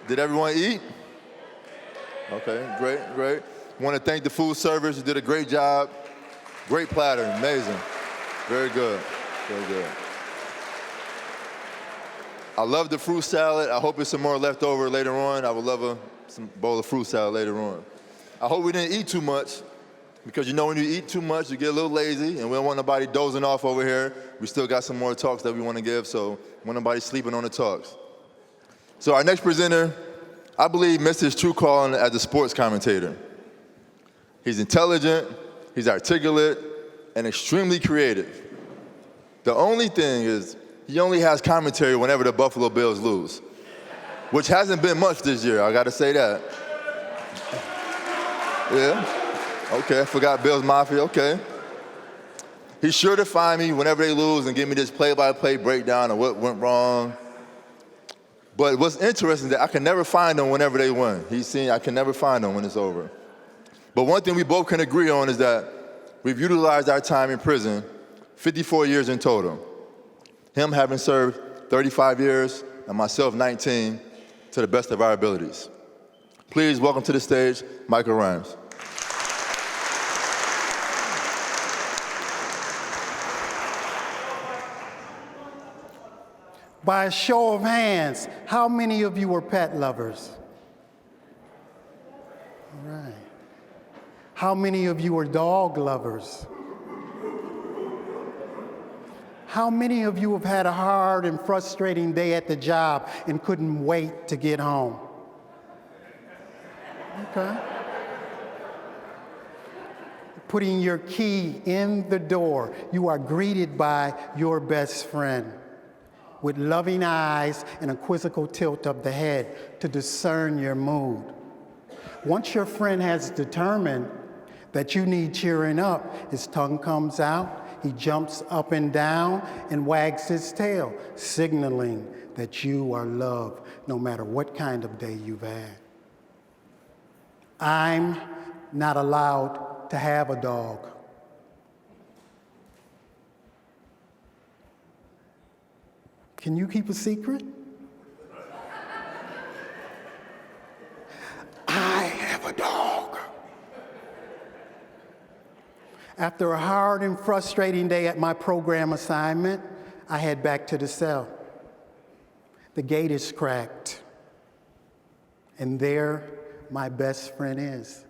Did everyone eat? Okay, great, great. Want to thank the food servers. You did a great job. Great platter, amazing. Very good, very good. I love the fruit salad. I hope there's some more left over later on. I would love some bowl of fruit salad later on. I hope we didn't eat too much, because you know when you eat too much, you get a little lazy, and we don't want nobody dozing off over here. We still got some more talks that we want to give, so we don't want nobody sleeping on the talks. So our next presenter, I believe, missed his true calling as a sports commentator. He's intelligent, he's articulate, and extremely creative. The only thing is, he only has commentary whenever the Buffalo Bills lose, which hasn't been much this year, I gotta say that. Yeah, okay, I forgot Bills Mafia, okay. He's sure to find me whenever they lose and give me this play-by-play breakdown of what went wrong. But what's interesting is that I can never find them whenever they win. I can never find them when it's over. But one thing we both can agree on is that we've utilized our time in prison, 54 years in total. Him having served 35 years and myself 19, to the best of our abilities. Please welcome to the stage, Michael Rhymes. By a show of hands, how many of you are pet lovers? All right. How many of you are dog lovers? How many of you have had a hard and frustrating day at the job and couldn't wait to get home? Okay. Putting your key in the door, you are greeted by your best friend with loving eyes and a quizzical tilt of the head to discern your mood. Once your friend has determined that you need cheering up, his tongue comes out, he jumps up and down and wags his tail, signaling that you are loved no matter what kind of day you've had. I'm not allowed to have a dog. Can you keep a secret? I have a dog. After a hard and frustrating day at my program assignment, I head back to the cell. The gate is cracked, and there my best friend is.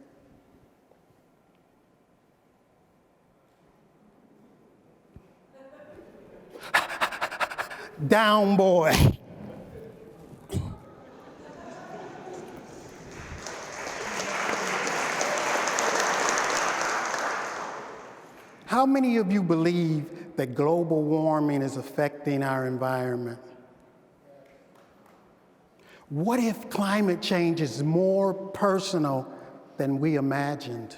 Down, boy. How many of you believe that global warming is affecting our environment? What if climate change is more personal than we imagined?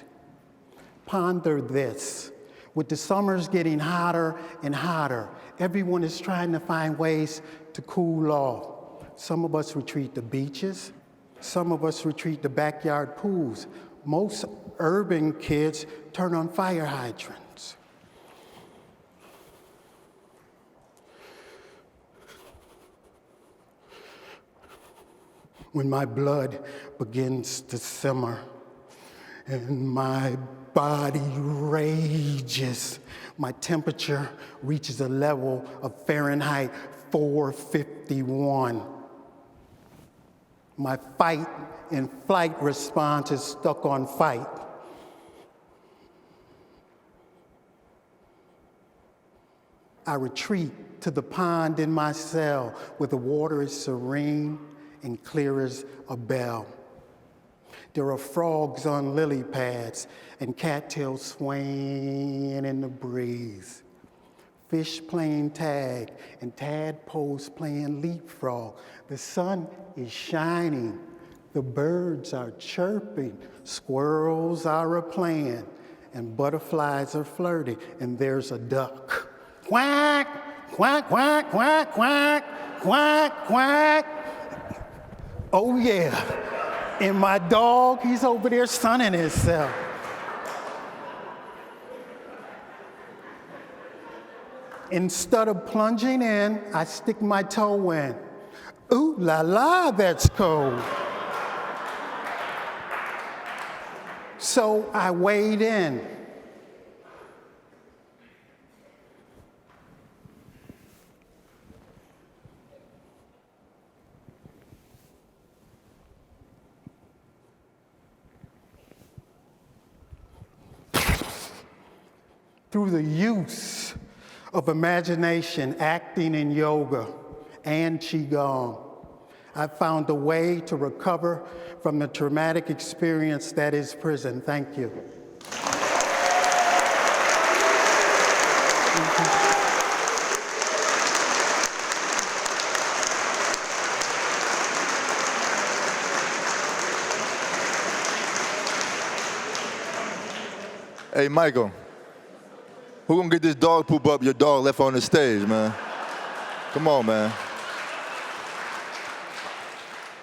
Ponder this. With the summers getting hotter and hotter, everyone is trying to find ways to cool off. Some of us retreat to beaches. Some of us retreat to backyard pools. Most urban kids turn on fire hydrants. When my blood begins to simmer and my body rages, my temperature reaches a level of Fahrenheit 451. My fight and flight response is stuck on fight. I retreat to the pond in my cell where the water is serene and clear as a bell. There are frogs on lily pads and cattails swaying in the breeze. Fish playing tag and tadpoles playing leapfrog. The sun is shining. The birds are chirping. Squirrels are a-playing. And butterflies are flirting. And there's a duck. Quack, quack, quack, quack, quack, quack, quack. Oh yeah. And my dog, he's over there sunning himself. Instead of plunging in, I stick my toe in. Ooh la la, that's cold. So I weighed in. Through the use of imagination, acting, and yoga, and Qigong, I found a way to recover from the traumatic experience that is prison. Thank you. Hey, Michael, who gonna get this dog poop up your dog left on the stage, man? Come on, man.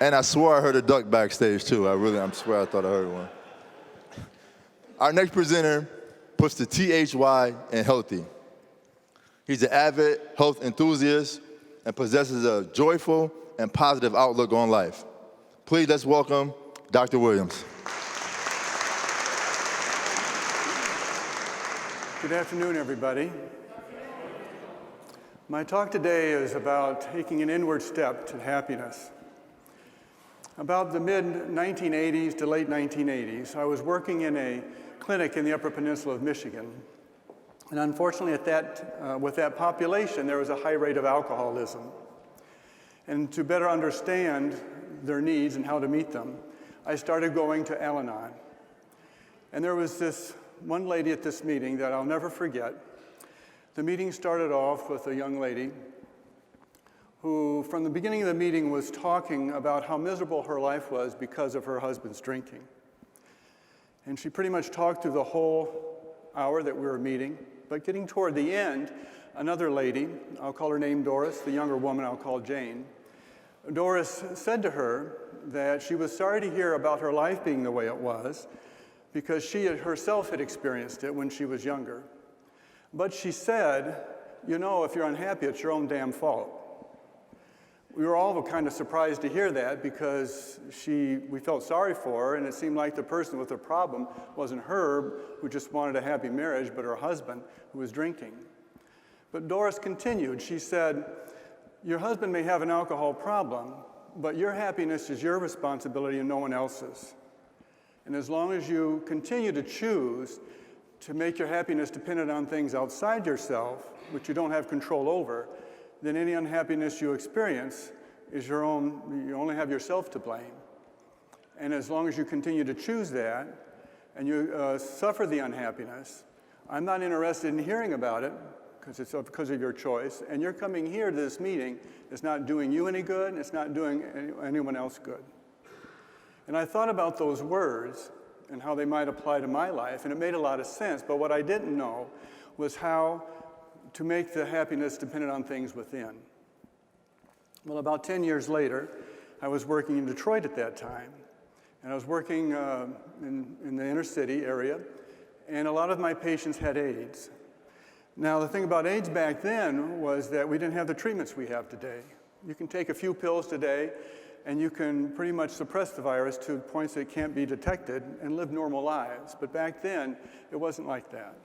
And I swear I heard a duck backstage, too. I swear I thought I heard one. Our next presenter puts the THY in healthy. He's an avid health enthusiast and possesses a joyful and positive outlook on life. Please, let's welcome Dr. Williams. Good afternoon, everybody. My talk today is about taking an inward step to happiness. About the mid-1980s to late 1980s, I was working in a clinic in the Upper Peninsula of Michigan. And unfortunately, with that population, there was a high rate of alcoholism. And to better understand their needs and how to meet them, I started going to Al-Anon. And there was this one lady at this meeting that I'll never forget. The meeting started off with a young lady who, from the beginning of the meeting, was talking about how miserable her life was because of her husband's drinking. And she pretty much talked through the whole hour that we were meeting. But getting toward the end, another lady, I'll call her name Doris, the younger woman I'll call Jane. Doris said to her that she was sorry to hear about her life being the way it was, because she herself had experienced it when she was younger. But she said, you know, if you're unhappy, it's your own damn fault. We were all kind of surprised to hear that because we felt sorry for her, and it seemed like the person with the problem wasn't her, who just wanted a happy marriage, but her husband, who was drinking. But Doris continued. She said, your husband may have an alcohol problem, but your happiness is your responsibility and no one else's. And as long as you continue to choose to make your happiness dependent on things outside yourself, which you don't have control over, then any unhappiness you experience is your own. You only have yourself to blame. And as long as you continue to choose that and you suffer the unhappiness, I'm not interested in hearing about it because it's because of your choice. And you're coming here to this meeting. It's not doing you any good, and it's not doing anyone else good. And I thought about those words and how they might apply to my life, and it made a lot of sense. But what I didn't know was how to make the happiness dependent on things within. Well, about 10 years later, I was working in Detroit at that time. And I was working in the inner city area, and a lot of my patients had AIDS. Now, the thing about AIDS back then was that we didn't have the treatments we have today. You can take a few pills today, and you can pretty much suppress the virus to points that it can't be detected and live normal lives. But back then, it wasn't like that.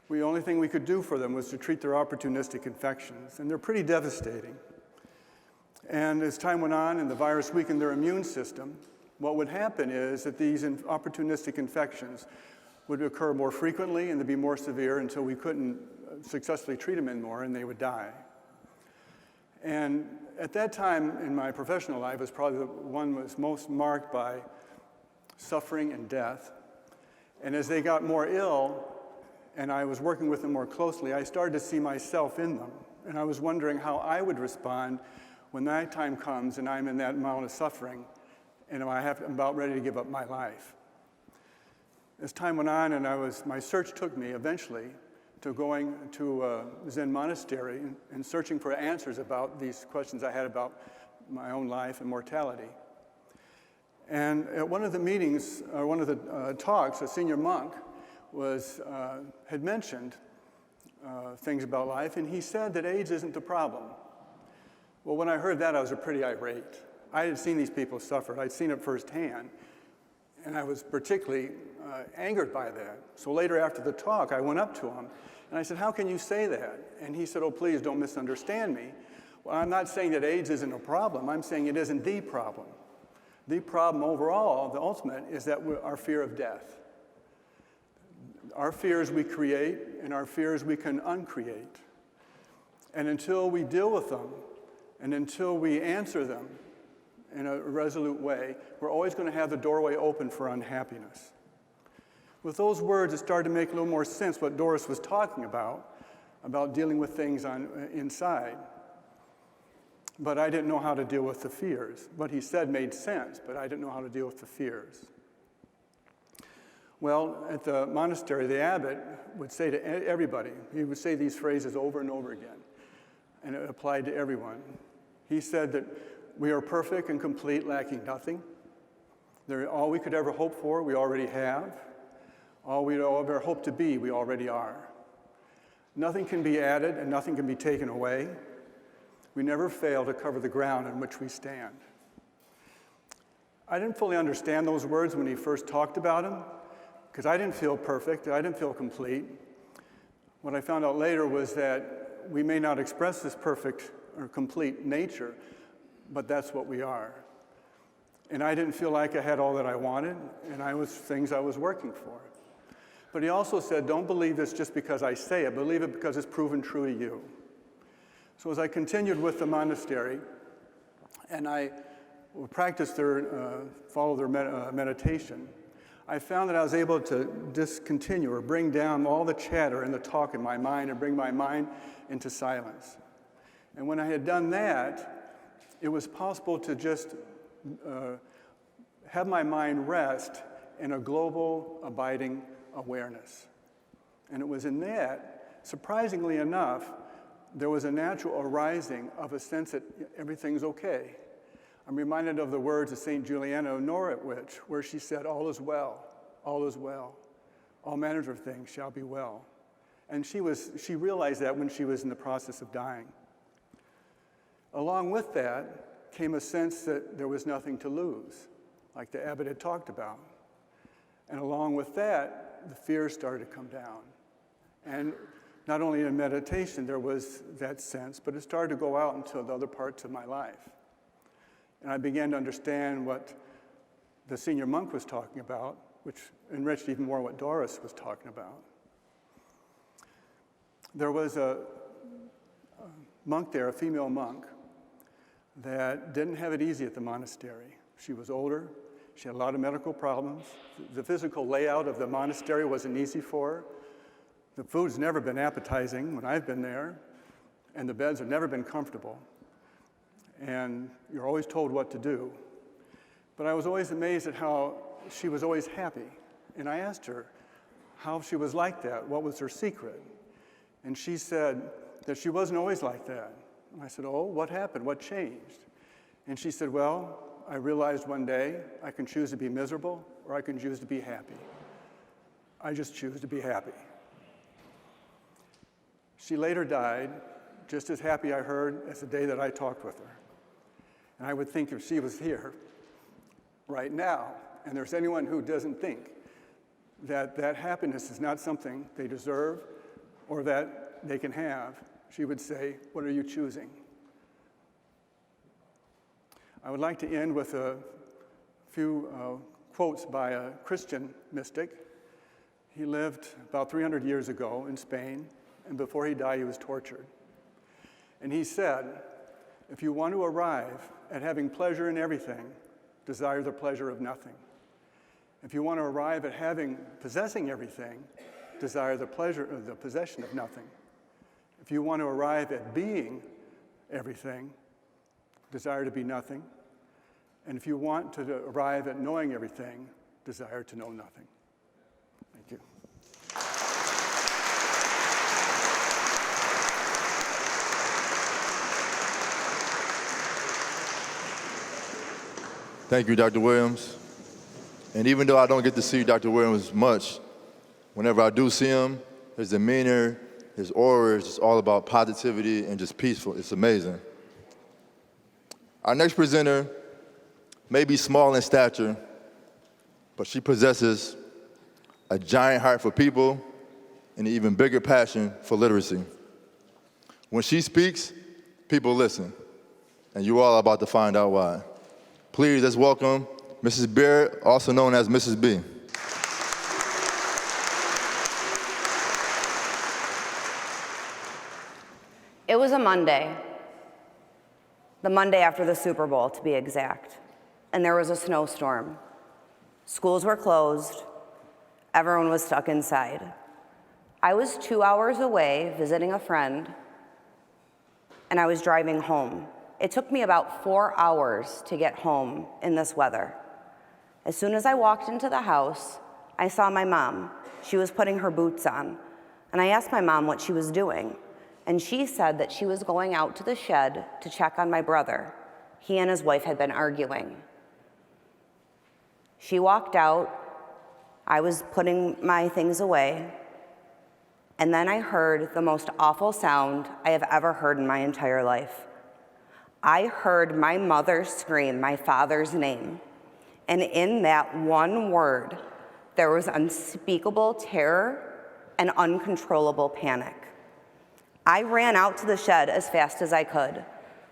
The only thing we could do for them was to treat their opportunistic infections, and they're pretty devastating. And as time went on and the virus weakened their immune system, what would happen is that these opportunistic infections would occur more frequently and they'd be more severe until we couldn't successfully treat them anymore and they would die. And at that time in my professional life, was probably the one was most marked by suffering and death. And as they got more ill, and I was working with them more closely, I started to see myself in them. And I was wondering how I would respond when that time comes and I'm in that amount of suffering and I'm about ready to give up my life. As time went on and my search took me eventually to going to a Zen monastery and searching for answers about these questions I had about my own life and mortality. And at one of the meetings, or one of the talks, a senior monk had mentioned things about life, and he said that AIDS isn't the problem. Well, when I heard that, I was pretty irate. I had seen these people suffer. I'd seen it firsthand, and I was particularly angered by that. So later after the talk, I went up to him, and I said, how can you say that? And he said, oh, please don't misunderstand me. Well, I'm not saying that AIDS isn't a problem. I'm saying it isn't the problem. The problem overall, the ultimate, is that our fear of death. Our fears we create, and our fears we can uncreate. And until we deal with them, and until we answer them in a resolute way, we're always going to have the doorway open for unhappiness. With those words, it started to make a little more sense what Doris was talking about dealing with things inside. But I didn't know how to deal with the fears. What he said made sense, but I didn't know how to deal with the fears. Well, at the monastery, the abbot would say to everybody, he would say these phrases over and over again, and it applied to everyone. He said that we are perfect and complete, lacking nothing. All we could ever hope for, we already have. All we ever hope to be, we already are. Nothing can be added and nothing can be taken away. We never fail to cover the ground on which we stand. I didn't fully understand those words when he first talked about them, because I didn't feel perfect, I didn't feel complete. What I found out later was that we may not express this perfect or complete nature, but that's what we are. And I didn't feel like I had all that I wanted, and things I was working for. But he also said, don't believe this just because I say it, believe it because it's proven true to you. So as I continued with the monastery, and I practiced follow their meditation, I found that I was able to discontinue or bring down all the chatter and the talk in my mind and bring my mind into silence. And when I had done that, it was possible to just have my mind rest in a global, abiding awareness. And it was in that, surprisingly enough, there was a natural arising of a sense that everything's okay. I'm reminded of the words of St. Juliana of Norwich, where she said, all is well, all is well. All manners of things shall be well. And she realized that when she was in the process of dying. Along with that came a sense that there was nothing to lose, like the abbot had talked about. And along with that, the fears started to come down. And not only in meditation there was that sense, but it started to go out into the other parts of my life. And I began to understand what the senior monk was talking about, which enriched even more what Doris was talking about. There was a monk there, a female monk, that didn't have it easy at the monastery. She was older. She had a lot of medical problems. The physical layout of the monastery wasn't easy for her. The food's never been appetizing when I've been there, and the beds have never been comfortable. And you're always told what to do. But I was always amazed at how she was always happy. And I asked her how she was like that, what was her secret? And she said that she wasn't always like that. And I said, oh, what happened? What changed? And she said, well, I realized one day I can choose to be miserable or I can choose to be happy. I just choose to be happy. She later died, just as happy, I heard, as the day that I talked with her. And I would think if she was here right now, and there's anyone who doesn't think that that happiness is not something they deserve or that they can have, she would say, what are you choosing? I would like to end with a few quotes by a Christian mystic. He lived about 300 years ago in Spain, and before he died, he was tortured. And he said, if you want to arrive at having pleasure in everything, desire the pleasure of nothing. If you want to arrive at possessing everything, desire the pleasure of the possession of nothing. If you want to arrive at being everything, desire to be nothing. And if you want to arrive at knowing everything, desire to know nothing. Thank you. Thank you, Dr. Williams. And even though I don't get to see Dr. Williams much, whenever I do see him, his demeanor, his aura is just all about positivity and just peaceful. It's amazing. Our next presenter may be small in stature, but she possesses a giant heart for people and an even bigger passion for literacy. When she speaks, people listen, and you all are about to find out why. Please, let's welcome Mrs. Beard, also known as Mrs. B. It was a Monday, the Monday after the Super Bowl, to be exact, and there was a snowstorm. Schools were closed. Everyone was stuck inside. I was 2 hours away visiting a friend, and I was driving home. It took me about 4 hours to get home in this weather. As soon as I walked into the house, I saw my mom. She was putting her boots on, and I asked my mom what she was doing. And she said that she was going out to the shed to check on my brother. He and his wife had been arguing. She walked out. I was putting my things away. And then I heard the most awful sound I have ever heard in my entire life. I heard my mother scream my father's name. And in that one word, there was unspeakable terror and uncontrollable panic. I ran out to the shed as fast as I could.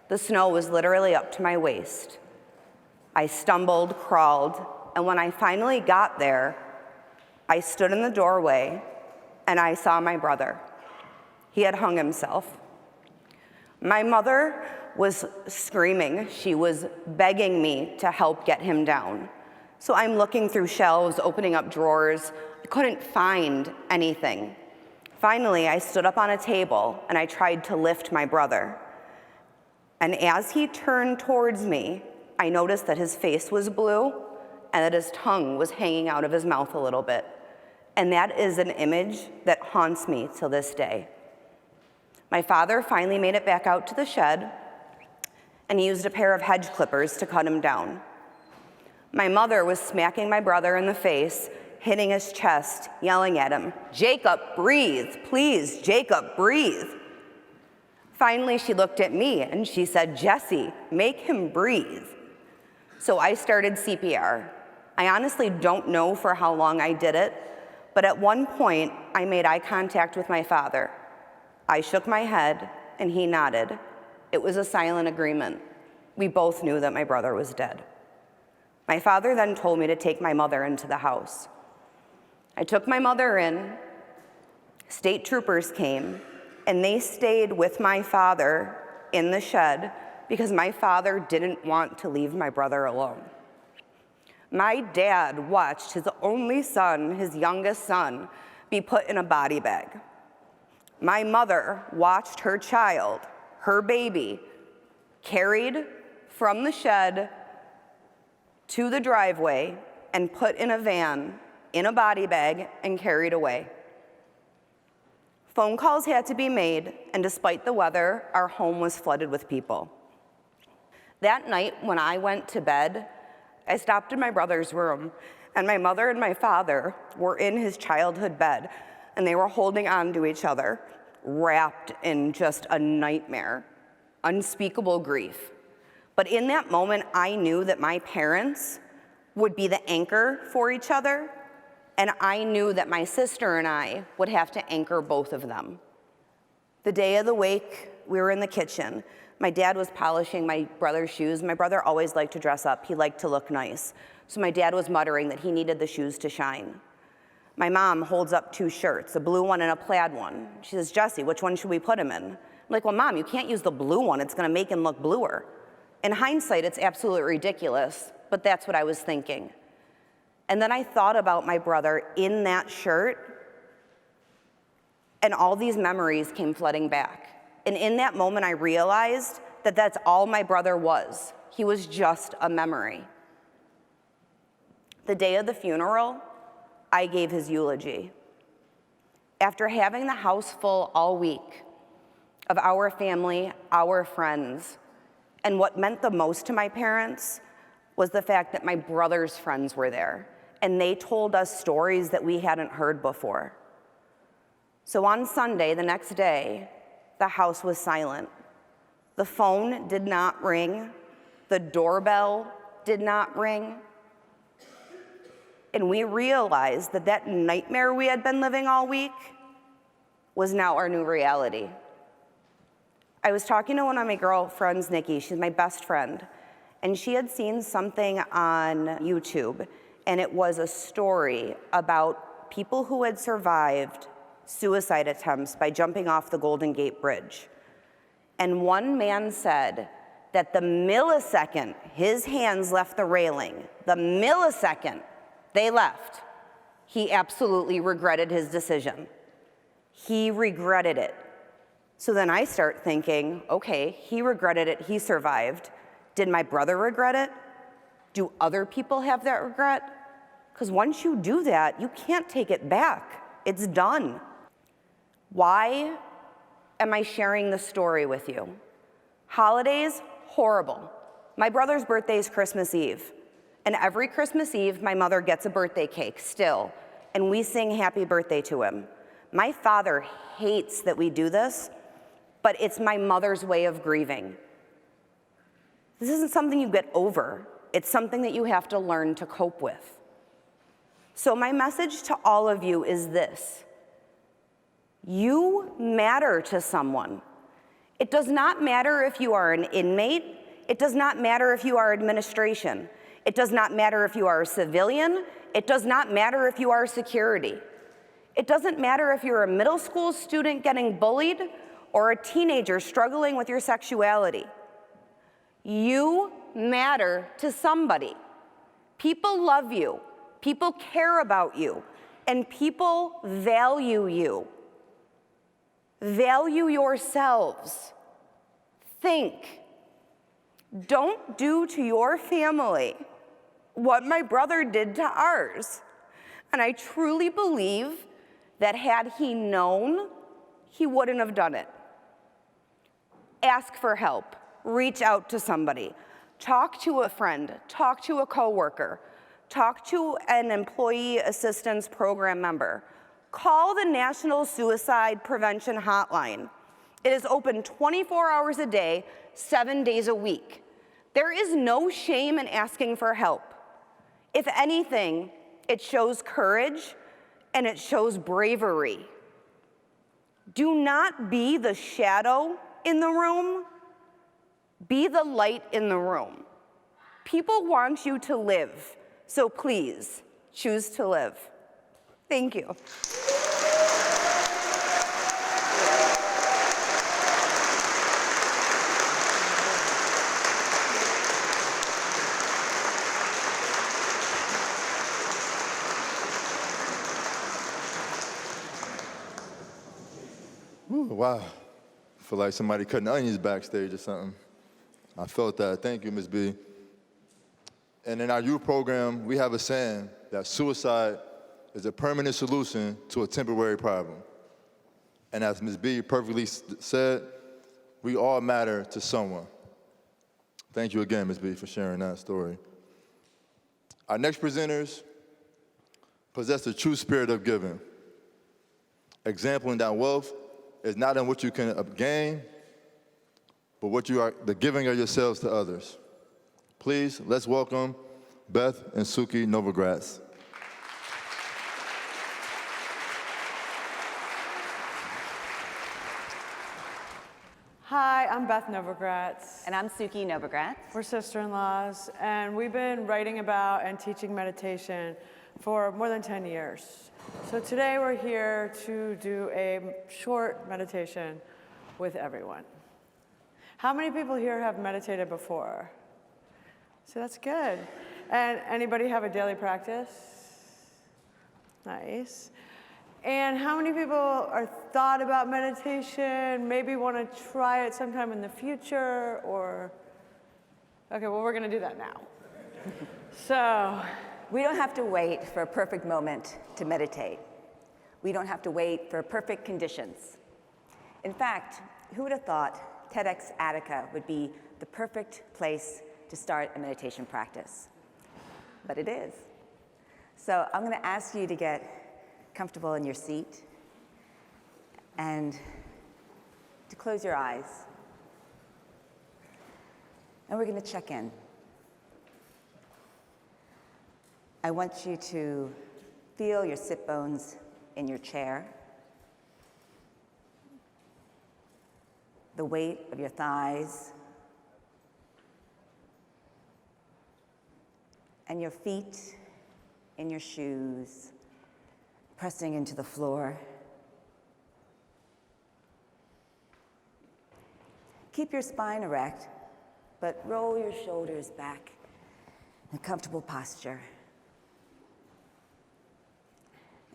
The snow was literally up to my waist. I stumbled, crawled, and when I finally got there, I stood in the doorway and I saw my brother. He had hung himself. My mother was screaming. She was begging me to help get him down. So I'm looking through shelves, opening up drawers. I couldn't find anything. Finally, I stood up on a table and I tried to lift my brother. And as he turned towards me, I noticed that his face was blue and that his tongue was hanging out of his mouth a little bit. And that is an image that haunts me till this day. My father finally made it back out to the shed, and he used a pair of hedge clippers to cut him down. My mother was smacking my brother in the face, hitting his chest, yelling at him, "Jacob, breathe, please, Jacob, breathe." Finally, she looked at me and she said, "Jesse, make him breathe." So I started CPR. I honestly don't know for how long I did it, but at one point, I made eye contact with my father. I shook my head and he nodded. It was a silent agreement. We both knew that my brother was dead. My father then told me to take my mother into the house. I took my mother in, state troopers came, and they stayed with my father in the shed because my father didn't want to leave my brother alone. My dad watched his only son, his youngest son, be put in a body bag. My mother watched her child, her baby, carried from the shed to the driveway and put in a van in a body bag and carried away. Phone calls had to be made, and despite the weather, our home was flooded with people. That night, when I went to bed, I stopped in my brother's room, and my mother and my father were in his childhood bed, and they were holding on to each other, wrapped in just a nightmare, unspeakable grief. But in that moment, I knew that my parents would be the anchor for each other, and I knew that my sister and I would have to anchor both of them. The day of the wake, we were in the kitchen. My dad was polishing my brother's shoes. My brother always liked to dress up. He liked to look nice. So my dad was muttering that he needed the shoes to shine. My mom holds up two shirts, a blue one and a plaid one. She says, "Jesse, which one should we put him in?" I'm like, "Well, Mom, you can't use the blue one. It's gonna make him look bluer." In hindsight, it's absolutely ridiculous, but that's what I was thinking. And then I thought about my brother in that shirt, and all these memories came flooding back. And in that moment, I realized that that's all my brother was. He was just a memory. The day of the funeral, I gave his eulogy. After having the house full all week of our family, our friends, and what meant the most to my parents was the fact that my brother's friends were there, and they told us stories that we hadn't heard before. So on Sunday, the next day, the house was silent. The phone did not ring. The doorbell did not ring. And we realized that that nightmare we had been living all week was now our new reality. I was talking to one of my girlfriends, Nikki, she's my best friend, and she had seen something on YouTube, and it was a story about people who had survived suicide attempts by jumping off the Golden Gate Bridge. And one man said that the millisecond his hands left the railing, the millisecond they left, he absolutely regretted his decision. He regretted it. So then I start thinking, okay, he regretted it, he survived. Did my brother regret it? Do other people have that regret? Because once you do that, you can't take it back. It's done. Why am I sharing this story with you? Holidays, horrible. My brother's birthday is Christmas Eve. And every Christmas Eve, my mother gets a birthday cake still, and we sing happy birthday to him. My father hates that we do this, but it's my mother's way of grieving. This isn't something you get over. It's something that you have to learn to cope with. So my message to all of you is this. You matter to someone. It does not matter if you are an inmate. It does not matter if you are administration. It does not matter if you are a civilian. It does not matter if you are security. It doesn't matter if you're a middle school student getting bullied or a teenager struggling with your sexuality. You matter to somebody. People love you, people care about you, and people value you. Value yourselves. Think. Don't do to your family what my brother did to ours. And I truly believe that had he known, he wouldn't have done it. Ask for help. Reach out to somebody. Talk to a friend. Talk to a coworker. Talk to an employee assistance program member. Call the National Suicide Prevention Hotline. It is open 24 hours a day, 7 days a week. There is no shame in asking for help. If anything, it shows courage and it shows bravery. Do not be the shadow in the room. Be the light in the room. People want you to live, so please choose to live. Thank you. Ooh, wow. I feel like somebody cutting onions backstage or something. I felt that. Thank you, Ms. B. And in our youth program, we have a saying that suicide is a permanent solution to a temporary problem. And as Ms. B perfectly said, we all matter to someone. Thank you again, Ms. B, for sharing that story. Our next presenters possess the true spirit of giving, exempling that wealth is not in what you can gain, but what you are, the giving of yourselves to others. Please, let's welcome Beth and Suki Novogratz. Hi, I'm Beth Novogratz. And I'm Suki Novogratz. We're sister-in-laws, and we've been writing about and teaching meditation for more than 10 years. So today we're here to do a short meditation with everyone. How many people here have meditated before? So that's good. And anybody have a daily practice? Nice. And how many people are thought about meditation, maybe want to try it sometime in the future, or? Okay, well, we're going to do that now. So, We don't have to wait for a perfect moment to meditate. We don't have to wait for perfect conditions. In fact, who would have thought TEDxAttica would be the perfect place to start a meditation practice? But it is. So I'm going to ask you to get comfortable in your seat and to close your eyes. And we're going to check in. I want you to feel your sit bones in your chair, the weight of your thighs, and your feet in your shoes, pressing into the floor. Keep your spine erect, but roll your shoulders back in a comfortable posture.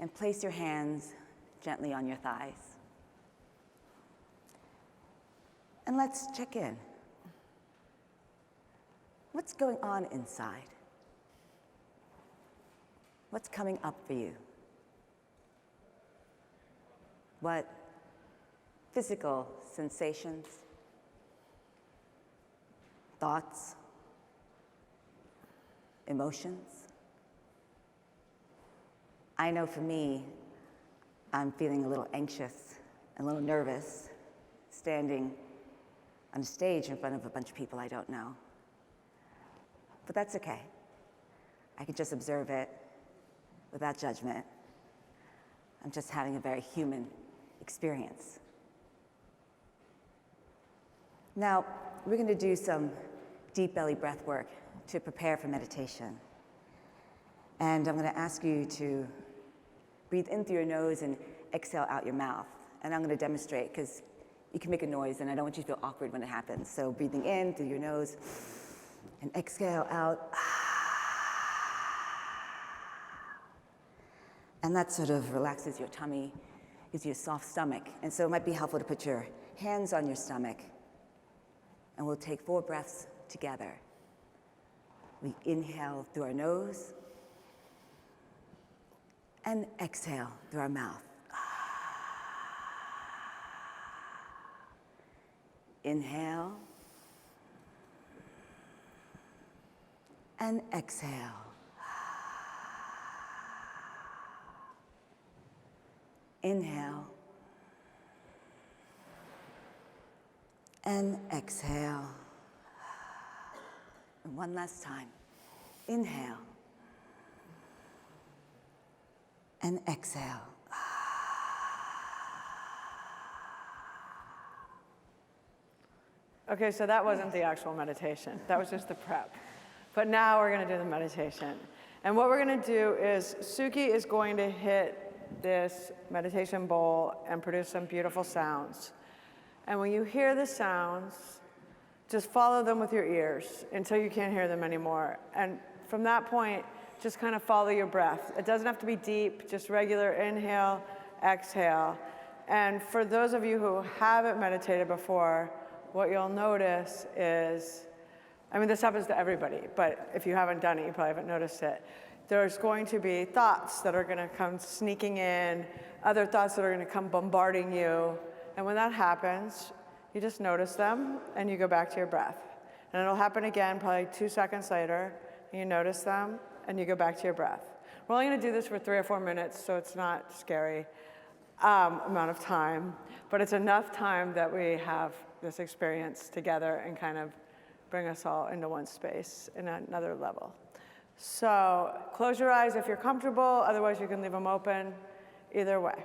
And place your hands gently on your thighs. And let's check in. What's going on inside? What's coming up for you? What physical sensations, thoughts, emotions? I know for me, I'm feeling a little anxious, a little nervous, standing on a stage in front of a bunch of people I don't know. But that's okay. I can just observe it without judgment. I'm just having a very human experience. Now, we're going to do some deep belly breath work to prepare for meditation. And I'm going to ask you to breathe in through your nose and exhale out your mouth. And I'm going to demonstrate, because you can make a noise, and I don't want you to feel awkward when it happens. So breathing in through your nose and exhale out. And that sort of relaxes your tummy, gives you a soft stomach. And so it might be helpful to put your hands on your stomach. And we'll take 4 breaths together. We inhale through our nose and exhale through our mouth. Inhale and exhale. Inhale and exhale. And one last time. Inhale and exhale. Okay, so that wasn't the actual meditation. That was just the prep. But now we're going to do the meditation. And what we're going to do is Suki is going to hit this meditation bowl and produce some beautiful sounds. And when you hear the sounds, just follow them with your ears until you can't hear them anymore. And from that point, just kind of follow your breath. It doesn't have to be deep, just regular inhale, exhale. And for those of you who haven't meditated before, what you'll notice is, I mean, this happens to everybody, but if you haven't done it, you probably haven't noticed it. There's going to be thoughts that are going to come sneaking in, other thoughts that are going to come bombarding you. And when that happens, you just notice them and you go back to your breath. And it'll happen again probably 2 seconds later, and you notice them and you go back to your breath. We're only going to do this for 3 or 4 minutes, so it's not scary amount of time, but it's enough time that we have this experience together and kind of bring us all into one space in another level. So close your eyes if you're comfortable, otherwise you can leave them open, either way.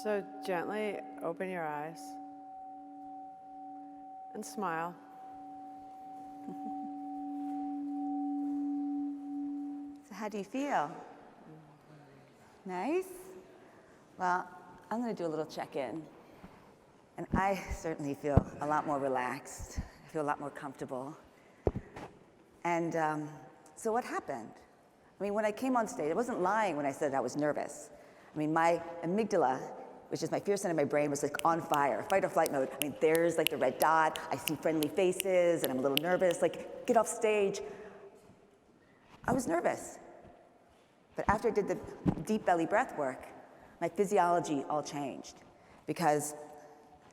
So gently open your eyes and smile. So how do you feel? Nice? Well, I'm going to do a little check-in. And I certainly feel a lot more relaxed. I feel a lot more comfortable. And so what happened? I mean, when I came on stage, I wasn't lying when I said I was nervous. I mean, my amygdala, which is my fear center of my brain, was like on fire, fight or flight mode. I mean, there's like the red dot, I see friendly faces, and I'm a little nervous, like, get off stage. I was nervous. But after I did the deep belly breath work, my physiology all changed. Because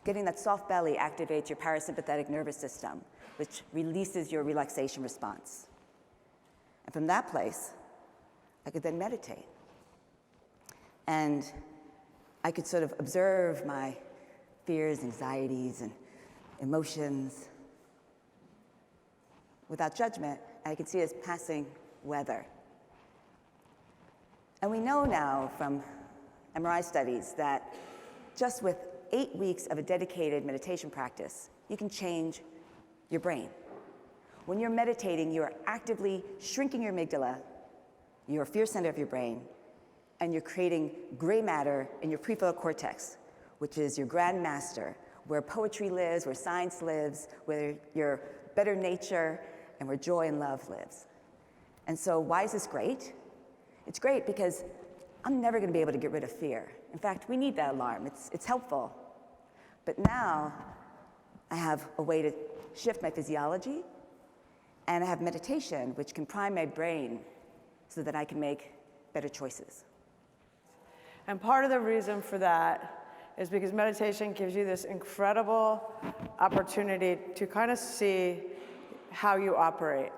getting that soft belly activates your parasympathetic nervous system, which releases your relaxation response. And from that place, I could then meditate. And I could sort of observe my fears, anxieties, and emotions without judgment, and I could see it as passing weather. And we know now from MRI studies that just with 8 weeks of a dedicated meditation practice, you can change your brain. When you're meditating, you are actively shrinking your amygdala, your fear center of your brain, and you're creating gray matter in your prefrontal cortex, which is your grand master, where poetry lives, where science lives, where your better nature, and where joy and love lives. And so why is this great? It's great because I'm never going to be able to get rid of fear. In fact, we need that alarm. It's helpful. But now I have a way to shift my physiology, and I have meditation, which can prime my brain so that I can make better choices. And part of the reason for that is because meditation gives you this incredible opportunity to kind of see how you operate,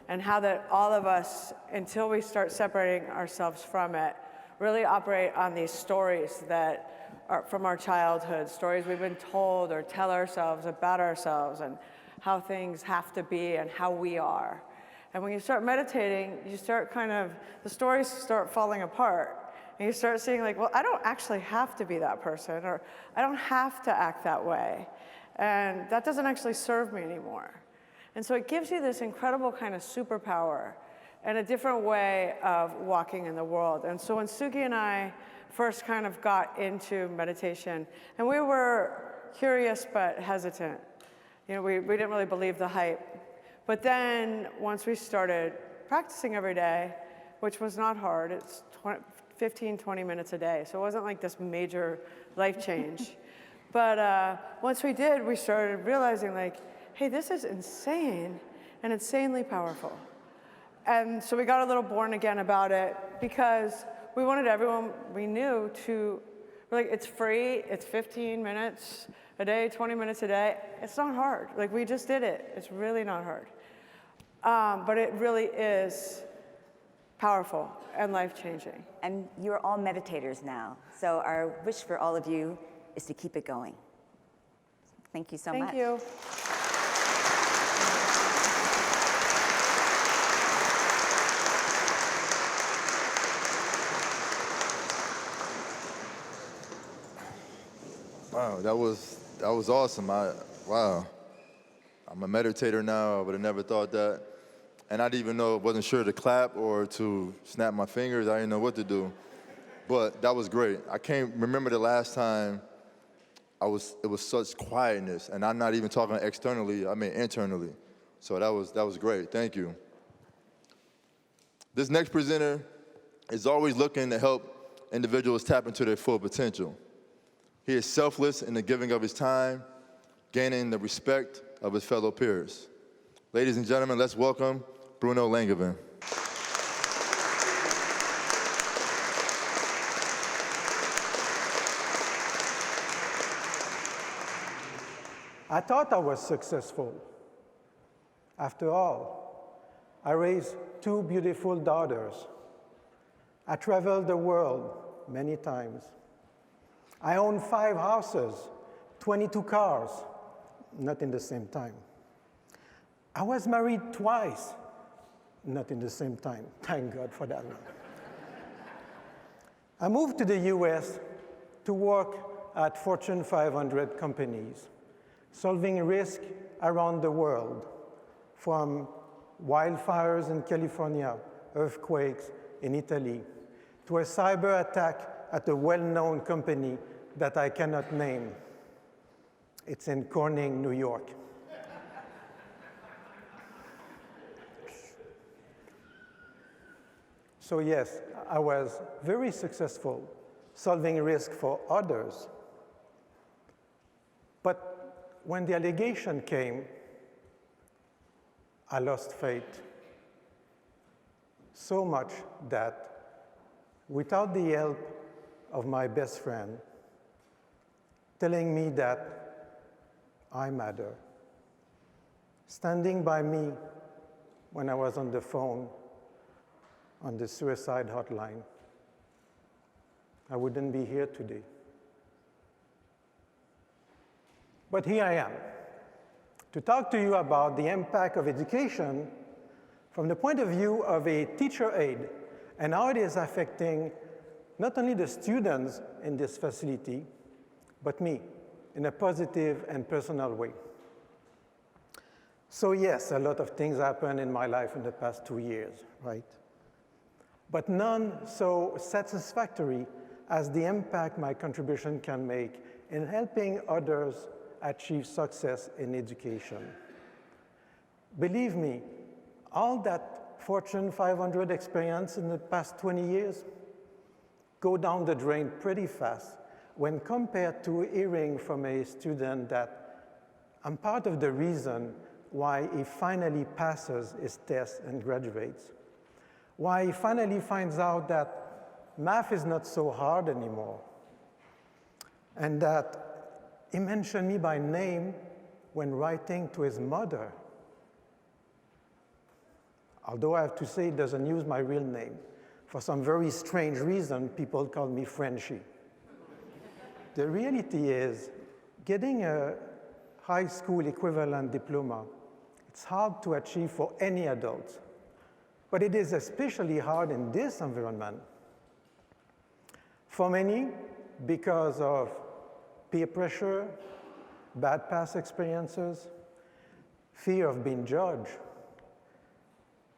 and how that all of us, until we start separating ourselves from it, really operate on these stories that are from our childhood, stories we've been told or tell ourselves about ourselves and how things have to be and how we are. And when you start meditating, you start the stories start falling apart. And you start seeing like, well, I don't actually have to be that person, or I don't have to act that way. And that doesn't actually serve me anymore. And so it gives you this incredible kind of superpower and a different way of walking in the world. And so when Suki and I first kind of got into meditation, and we were curious but hesitant. You know, we didn't really believe the hype. But then once we started practicing every day, which was not hard, it's 15, 20 minutes a day. So it wasn't like this major life change. But once we did, we started realizing like, hey, this is insane and insanely powerful. And so we got a little born again about it because we wanted everyone we knew to, like, it's free, it's 15 minutes a day, 20 minutes a day. It's not hard. Like, we just did it. It's really not hard. But it really is powerful and life-changing. And you're all meditators now. So our wish for all of you is to keep it going. Thank you so much. Thank you. Wow, that was awesome. Wow. I'm a meditator now. I would have never thought that. And I didn't even know, wasn't sure to clap or to snap my fingers. I didn't know what to do. But that was great. I can't remember the last time it was such quietness. And I'm not even talking externally, I mean internally. So that was great. Thank you. This next presenter is always looking to help individuals tap into their full potential. He is selfless in the giving of his time, gaining the respect of his fellow peers. Ladies and gentlemen, let's welcome Bruno Langevin. I thought I was successful. After all, I raised 2 beautiful daughters. I traveled the world many times. I own 5 houses, 22 cars, not in the same time. I was married twice, not in the same time. Thank God for that one. I moved to the US to work at Fortune 500 companies, solving risk around the world, from wildfires in California, earthquakes in Italy, to a cyber attack at a well-known company that I cannot name. It's in Corning, New York. So yes, I was very successful solving risk for others. But when the allegation came, I lost faith. So much that without the help of my best friend telling me that I matter, standing by me when I was on the phone on the suicide hotline, I wouldn't be here today. But here I am, to talk to you about the impact of education from the point of view of a teacher aide and how it is affecting not only the students in this facility, but me in a positive and personal way. So yes, a lot of things happened in my life in the past 2 years, right? But none so satisfactory as the impact my contribution can make in helping others achieve success in education. Believe me, all that Fortune 500 experience in the past 20 years go down the drain pretty fast when compared to hearing from a student that I'm part of the reason why he finally passes his test and graduates, why he finally finds out that math is not so hard anymore, and that he mentioned me by name when writing to his mother. Although I have to say he doesn't use my real name. For some very strange reason, people call me Frenchie. The reality is, getting a high school equivalent diploma, it's hard to achieve for any adult. But it is especially hard in this environment. For many, because of peer pressure, bad past experiences, fear of being judged,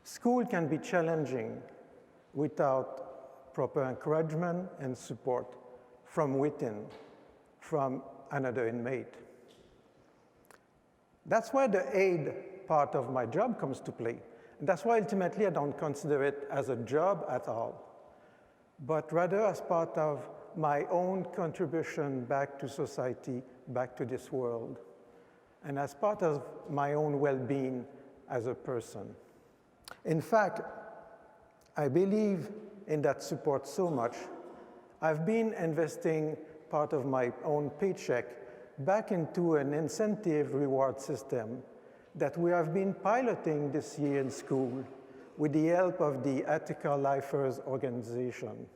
school can be challenging without proper encouragement and support from within, from another inmate. That's where the aid part of my job comes to play. And that's why ultimately I don't consider it as a job at all, but rather as part of my own contribution back to society, back to this world, and as part of my own well-being as a person. In fact, I believe in that support so much, I've been investing part of my own paycheck back into an incentive reward system that we have been piloting this year in school with the help of the Attica Lifers organization,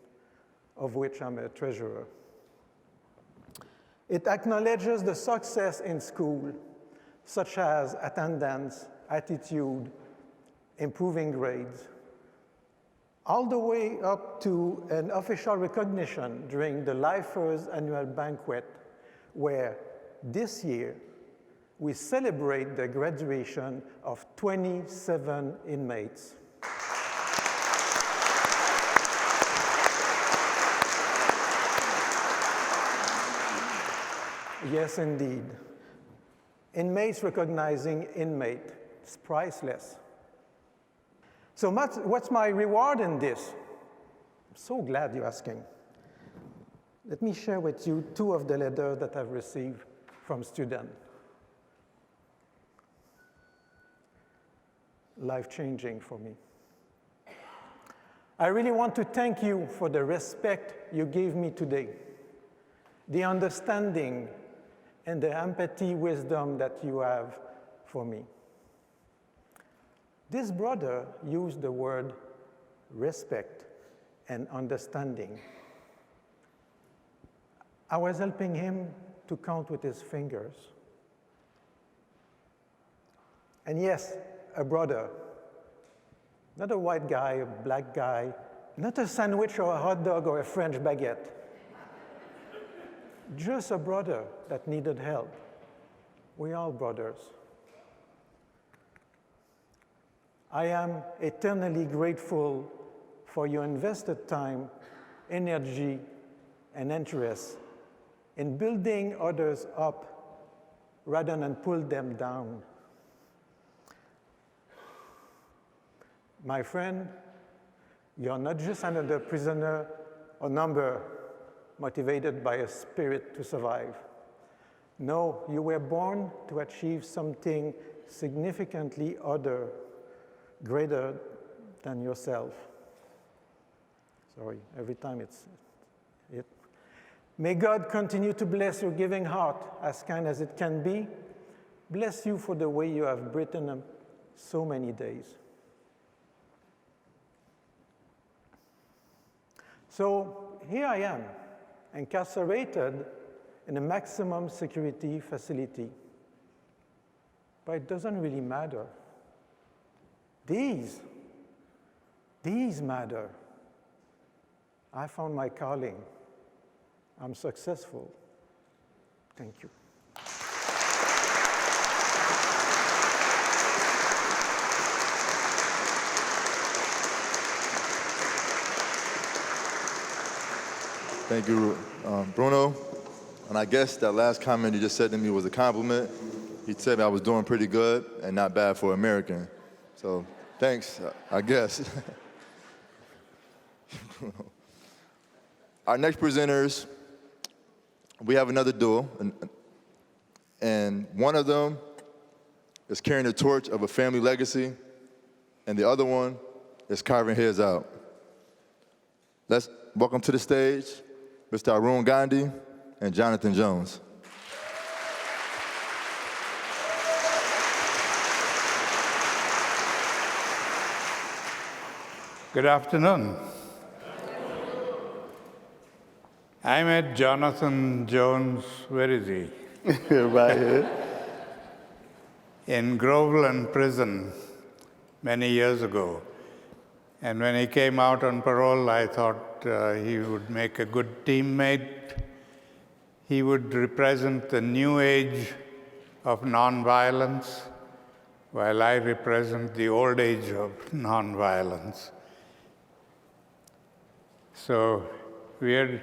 of which I'm a treasurer. It acknowledges the success in school, such as attendance, attitude, improving grades, all the way up to an official recognition during the Lifers annual banquet, where this year we celebrate the graduation of 27 inmates. Yes, indeed. Inmates recognizing inmate. It's priceless. So what's my reward in this? I'm so glad you're asking. Let me share with you 2 of the letters that I've received from students. Life-changing for me. I really want to thank you for the respect you gave me today, the understanding and the empathy, wisdom that you have for me. This brother used the word respect and understanding. I was helping him to count with his fingers. And yes, a brother, not a white guy, a black guy, Not a sandwich or a hot dog or a French baguette. Just a brother that needed help. We all brothers. I am eternally grateful for your invested time, energy, and interest in building others up rather than pull them down. My friend, you're not just another prisoner or number motivated by a spirit to survive. No, you were born to achieve something significantly other, greater than yourself. Sorry, every time it's it. May God continue to bless your giving heart, as kind as it can be. Bless you for the way you have brightened so many days. So here I am, incarcerated in a maximum security facility. But it doesn't really matter. These matter. I found my calling. I'm successful. Thank you. Thank you, Bruno. And I guess that last comment you just said to me was a compliment. He said I was doing pretty good and not bad for an American. So thanks, I guess. Our next presenters, we have another duo, and one of them is carrying the torch of a family legacy, and the other one is carving heads out. Let's welcome to the stage Mr. Arun Gandhi and Jonathan Jones. Good afternoon. I met Jonathan Jones, where is he? Right here. In Groveland Prison many years ago. And when he came out on parole, I thought he would make a good teammate. He would represent the new age of nonviolence, while I represent the old age of nonviolence. So we're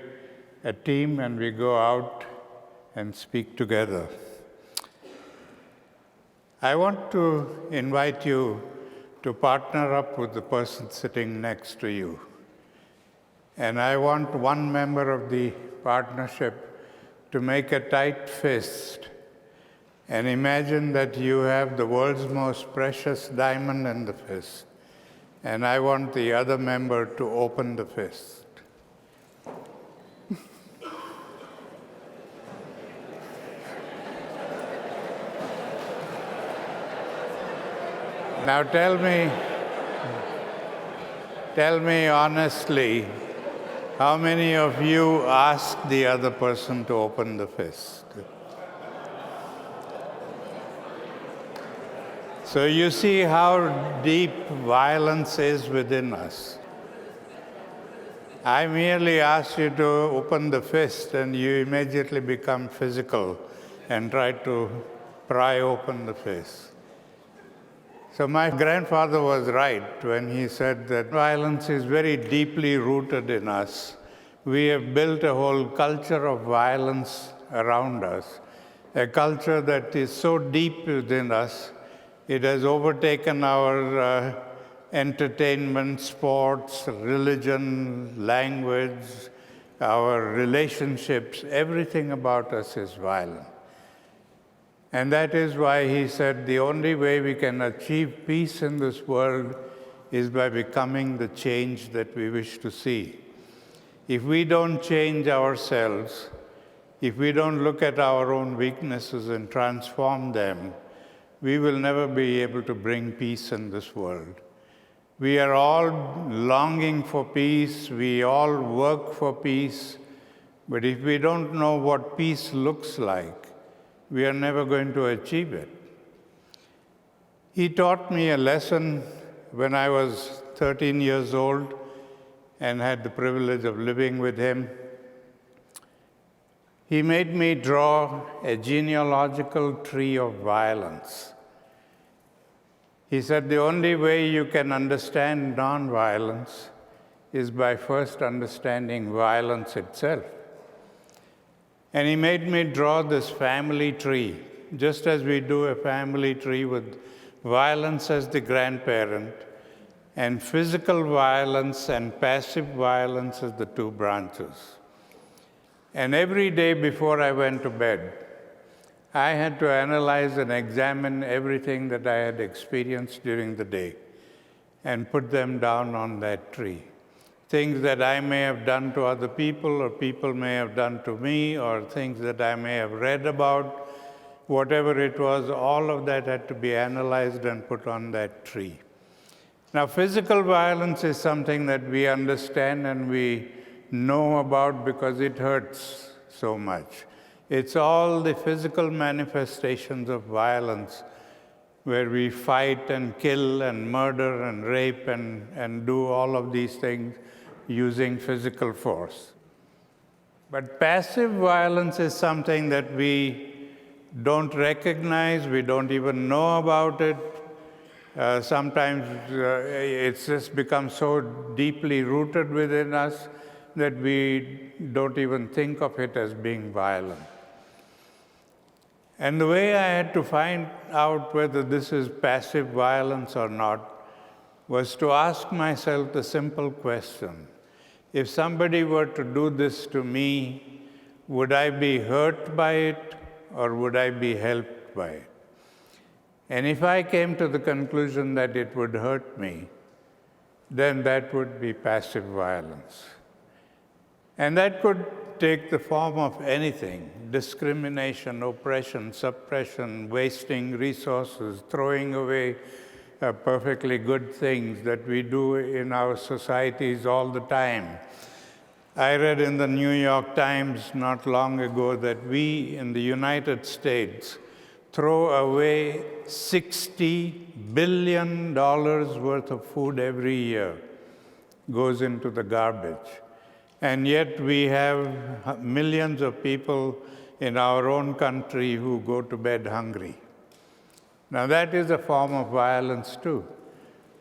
a team, and we go out and speak together. I want to invite you to partner up with the person sitting next to you. And I want one member of the partnership to make a tight fist and imagine that you have the world's most precious diamond in the fist. And I want the other member to open the fist. Now tell me honestly, how many of you asked the other person to open the fist? So you see how deep violence is within us. I merely ask you to open the fist, and you immediately become physical and try to pry open the fist. So my grandfather was right when he said that violence is very deeply rooted in us. We have built a whole culture of violence around us, a culture that is so deep within us, it has overtaken our entertainment, sports, religion, language, our relationships. Everything about us is violent. And that is why he said the only way we can achieve peace in this world is by becoming the change that we wish to see. If we don't change ourselves, if we don't look at our own weaknesses and transform them, we will never be able to bring peace in this world. We are all longing for peace, we all work for peace, but if we don't know what peace looks like, we are never going to achieve it. He taught me a lesson when I was 13 years old. and had the privilege of living with him. He made me draw a genealogical tree of violence. He said the only way you can understand nonviolence is by first understanding violence itself. And he made me draw this family tree, just as we do a family tree with violence as the grandparent, and physical violence and passive violence as the two branches. And every day before I went to bed, I had to analyze and examine everything that I had experienced during the day and put them down on that tree. Things that I may have done to other people or people may have done to me, or things that I may have read about, whatever it was, all of that had to be analyzed and put on that tree. Now, physical violence is something that we understand and we know about because it hurts so much. It's all the physical manifestations of violence where we fight and kill and murder and rape and do all of these things using physical force. But passive violence is something that we don't recognize, we don't even know about it. Sometimes it's just become so deeply rooted within us that we don't even think of it as being violent. And the way I had to find out whether this is passive violence or not was to ask myself the simple question: if somebody were to do this to me, would I be hurt by it or would I be helped by it? And if I came to the conclusion that it would hurt me, then that would be passive violence. And that could take the form of anything: discrimination, oppression, suppression, wasting resources, throwing away perfectly good things that we do in our societies all the time. I read in the New York Times not long ago that we in the United States throw away $60 billion worth of food every year, goes into the garbage. And yet we have millions of people in our own country who go to bed hungry. Now that is a form of violence too.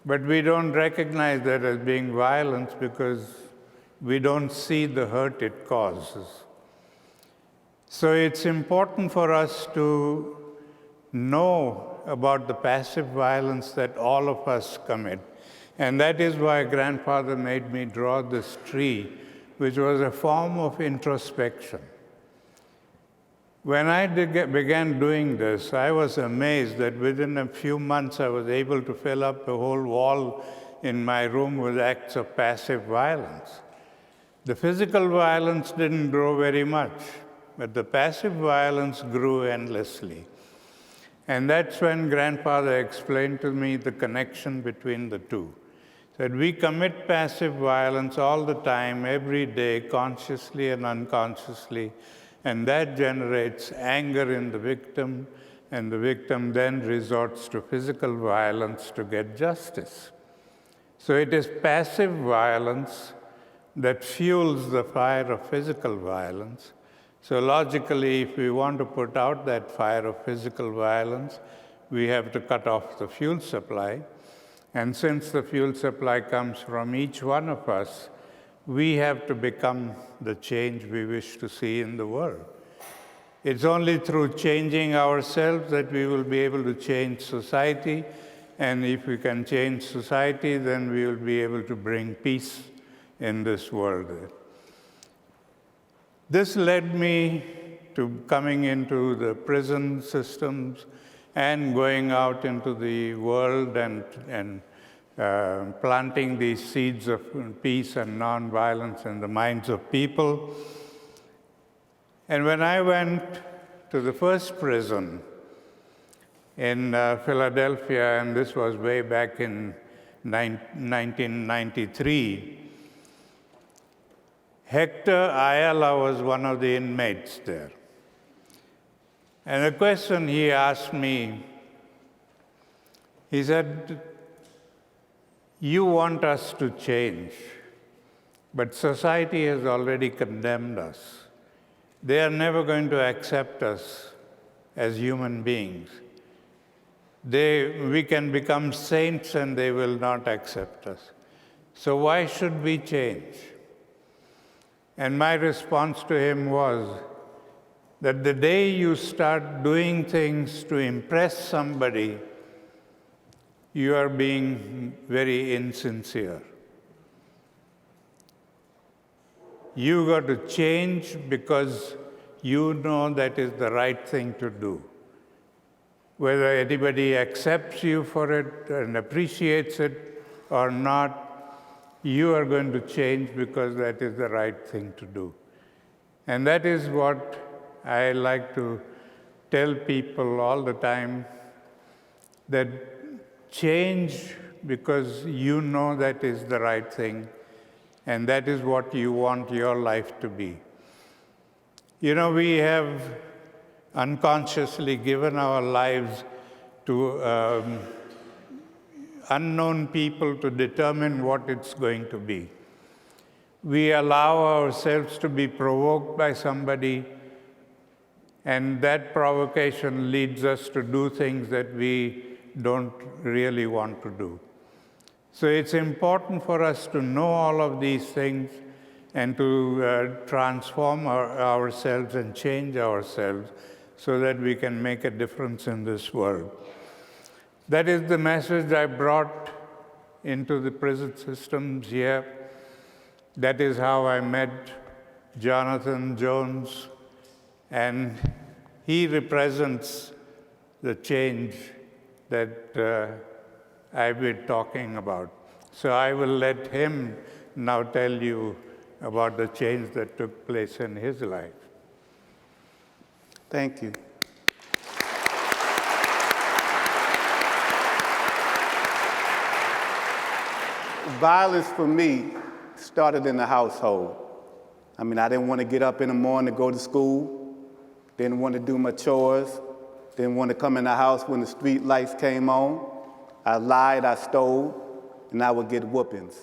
But we don't recognize that as being violence because we don't see the hurt it causes. So it's important for us to know about the passive violence that all of us commit. And that is why Grandfather made me draw this tree, which was a form of introspection. When I began doing this, I was amazed that within a few months I was able to fill up the whole wall in my room with acts of passive violence. The physical violence didn't grow very much, but the passive violence grew endlessly. And that's when Grandfather explained to me the connection between the two. That we commit passive violence all the time, every day, consciously and unconsciously, and that generates anger in the victim, and the victim then resorts to physical violence to get justice. So it is passive violence that fuels the fire of physical violence. So logically, if we want to put out that fire of physical violence, we have to cut off the fuel supply. And since the fuel supply comes from each one of us, we have to become the change we wish to see in the world. It's only through changing ourselves that we will be able to change society. And if we can change society, then we will be able to bring peace in this world. This led me to coming into the prison systems and going out into the world and planting these seeds of peace and nonviolence in the minds of people. And when I went to the first prison in Philadelphia, and this was way back in 1993, Hector Ayala was one of the inmates there. And the question he asked me, he said, "You want us to change, But society has already condemned us. They are never going to accept us as human beings. We can become saints and they will not accept us. So why should we change? And my response to him was that the day you start doing things to impress somebody, you are being very insincere. You got to change because you know that is the right thing to do. Whether anybody accepts you for it and appreciates it or not, you are going to change because that is the right thing to do. And that is what I like to tell people all the time, that change because you know that is the right thing, and that is what you want your life to be. You know, we have unconsciously given our lives to unknown people to determine what it's going to be. We allow ourselves to be provoked by somebody, and that provocation leads us to do things that we don't really want to do. So it's important for us to know all of these things and to transform ourselves and change ourselves so that we can make a difference in this world. That is the message I brought into the prison systems here. That is how I met Jonathan Jones, and he represents the change that I've been talking about. So I will let him now tell you about the change that took place in his life. Thank you. Violence for me started in the household. I mean, I didn't want to get up in the morning to go to school, didn't want to do my chores, didn't want to come in the house when the street lights came on. I lied, I stole, and I would get whoopings.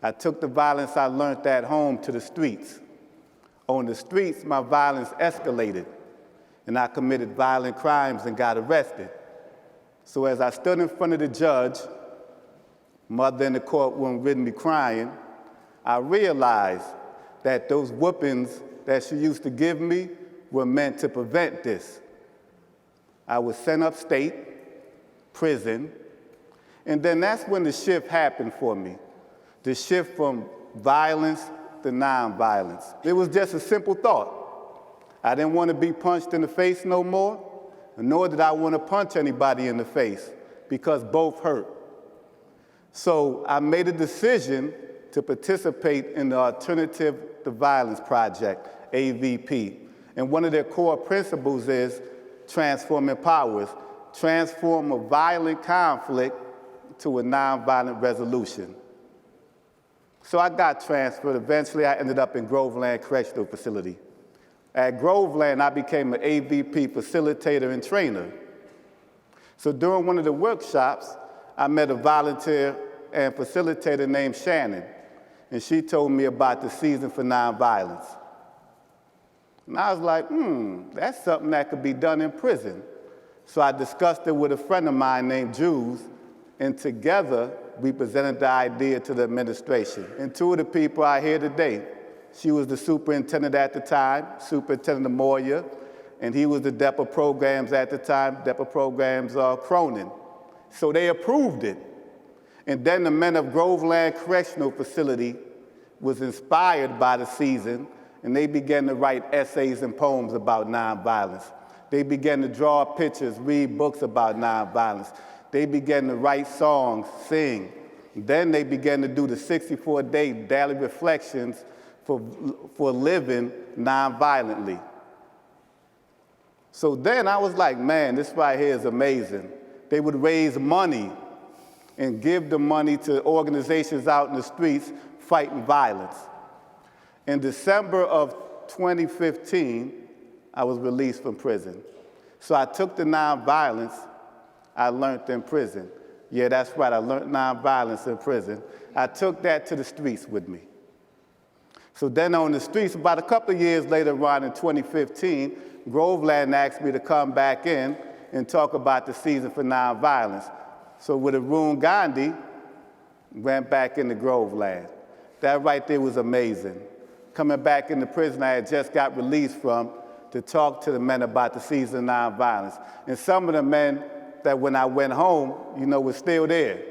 I took the violence I learned at home to the streets. On the streets, my violence escalated, and I committed violent crimes and got arrested. So as I stood in front of the judge, mother in the courtroom with me crying, I realized that those whoopings that she used to give me were meant to prevent this. I was sent upstate, prison, and then that's when the shift happened for me, the shift from violence to nonviolence. It was just a simple thought. I didn't want to be punched in the face no more, nor did I want to punch anybody in the face, because both hurt. So I made a decision to participate in the Alternative to Violence Project, AVP. And one of their core principles is transforming powers, transform a violent conflict to a nonviolent resolution. So I got transferred. Eventually, I ended up in Groveland Correctional Facility. At Groveland, I became an AVP facilitator and trainer. So during one of the workshops, I met a volunteer and facilitator named Shannon, and she told me about the Season for Nonviolence. And I was like, that's something that could be done in prison. So I discussed it with a friend of mine named Jules, and together we presented the idea to the administration. And two of the people are here today. She was the superintendent at the time, Superintendent Moya, and he was the DEPA programs at the time, DEPA programs Cronin. So they approved it. And then the men of Groveland Correctional Facility was inspired by the season, and they began to write essays and poems about nonviolence. They began to draw pictures, read books about nonviolence. They began to write songs, sing. Then they began to do the 64-day daily reflections for living nonviolently. So then I was like, man, this right here is amazing. They would raise money and give the money to organizations out in the streets fighting violence. In December of 2015, I was released from prison. So I took the nonviolence I learned in prison. Yeah, that's right, I learned nonviolence in prison. I took that to the streets with me. So then on the streets, about a couple of years later, around in 2015, Groveland asked me to come back in and talk about the season for nonviolence. So with Arun Gandhi, went back into Groveland. That right there was amazing. Coming back into prison I had just got released from to talk to the men about the season of nonviolence. And some of the men that when I went home, were still there.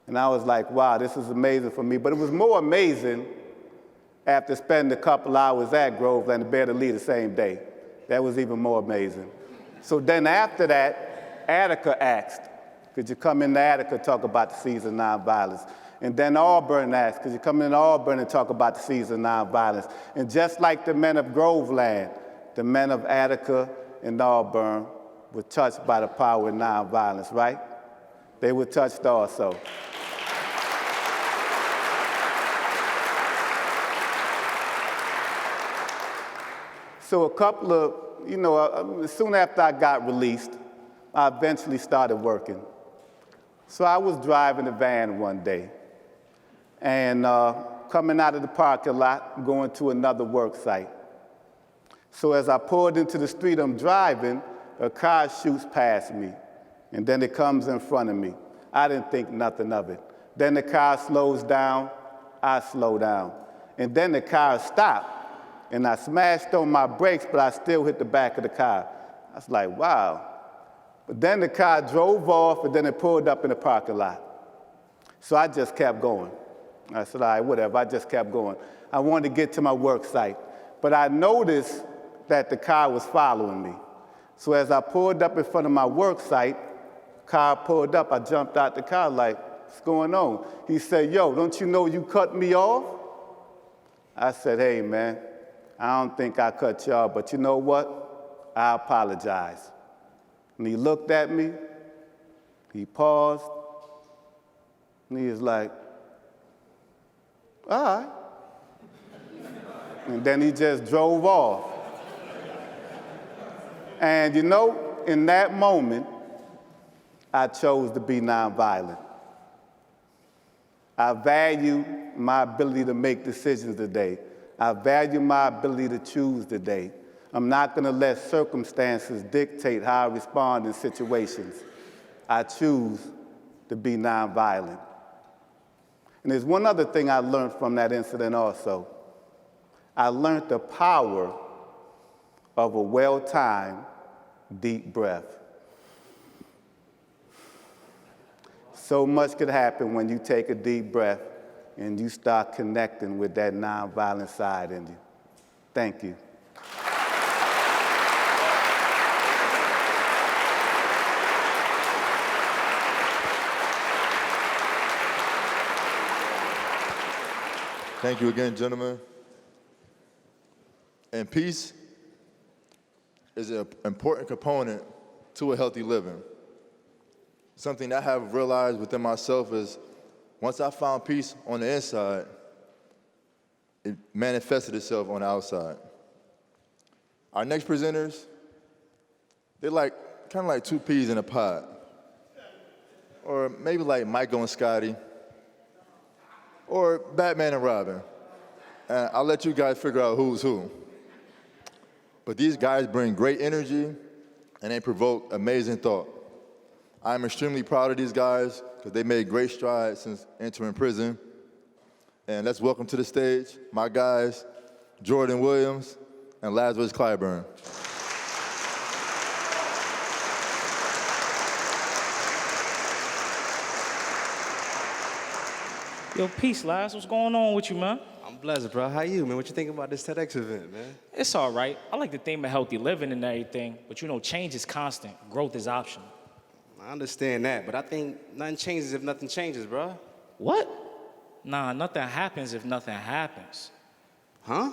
And I was like, wow, this is amazing for me. But it was more amazing after spending a couple hours at Groveland to be able to leave the same day. That was even more amazing. So then after that, Attica asked, could you come into Attica and talk about the season of nonviolence? And then Auburn asked, could you come into Auburn and talk about the season of nonviolence? And just like the men of Groveland, the men of Attica and Auburn were touched by the power of nonviolence, right? They were touched also. So a couple of, soon after I got released, I eventually started working. So I was driving a van one day and coming out of the parking lot, going to another work site. So as I pulled into the street I'm driving, a car shoots past me, and then it comes in front of me. I didn't think nothing of it. Then the car slows down, I slow down. And then the car stopped. And I smashed on my brakes, but I still hit the back of the car. I was like, wow. But then the car drove off, and then it pulled up in the parking lot. So I just kept going. I said, all right, whatever. I just kept going. I wanted to get to my work site. But I noticed that the car was following me. So as I pulled up in front of my work site, car pulled up. I jumped out the car like, what's going on? He said, yo, don't you know you cut me off? I said, hey, man. I don't think I cut you off, but you know what? I apologize. And he looked at me, he paused, and he was like, all right. And then he just drove off. And in that moment, I chose to be nonviolent. I value my ability to make decisions today. I value my ability to choose today. I'm not going to let circumstances dictate how I respond in situations. I choose to be nonviolent. And there's one other thing I learned from that incident also. I learned the power of a well-timed, deep breath. So much could happen when you take a deep breath and you start connecting with that nonviolent side in you. Thank you. Thank you again, gentlemen. And peace is an important component to a healthy living. Something that I have realized within myself is once I found peace on the inside, it manifested itself on the outside. Our next presenters, they're kind of like two peas in a pod. Or maybe like Michael and Scotty. Or Batman and Robin. And I'll let you guys figure out who's who. But these guys bring great energy and they provoke amazing thought. I'm extremely proud of these guys because they made great strides since entering prison. And let's welcome to the stage my guys, Jordan Williams and Lazarus Clyburn. Yo, peace, Laz. What's going on with you, man? I'm blessed, bro. How you, man? What you think about this TEDx event, man? It's all right. I like the theme of healthy living and everything, but change is constant. Growth is optional. I understand that, but I think nothing changes if nothing changes, bro. What? Nah, nothing happens if nothing happens. Huh?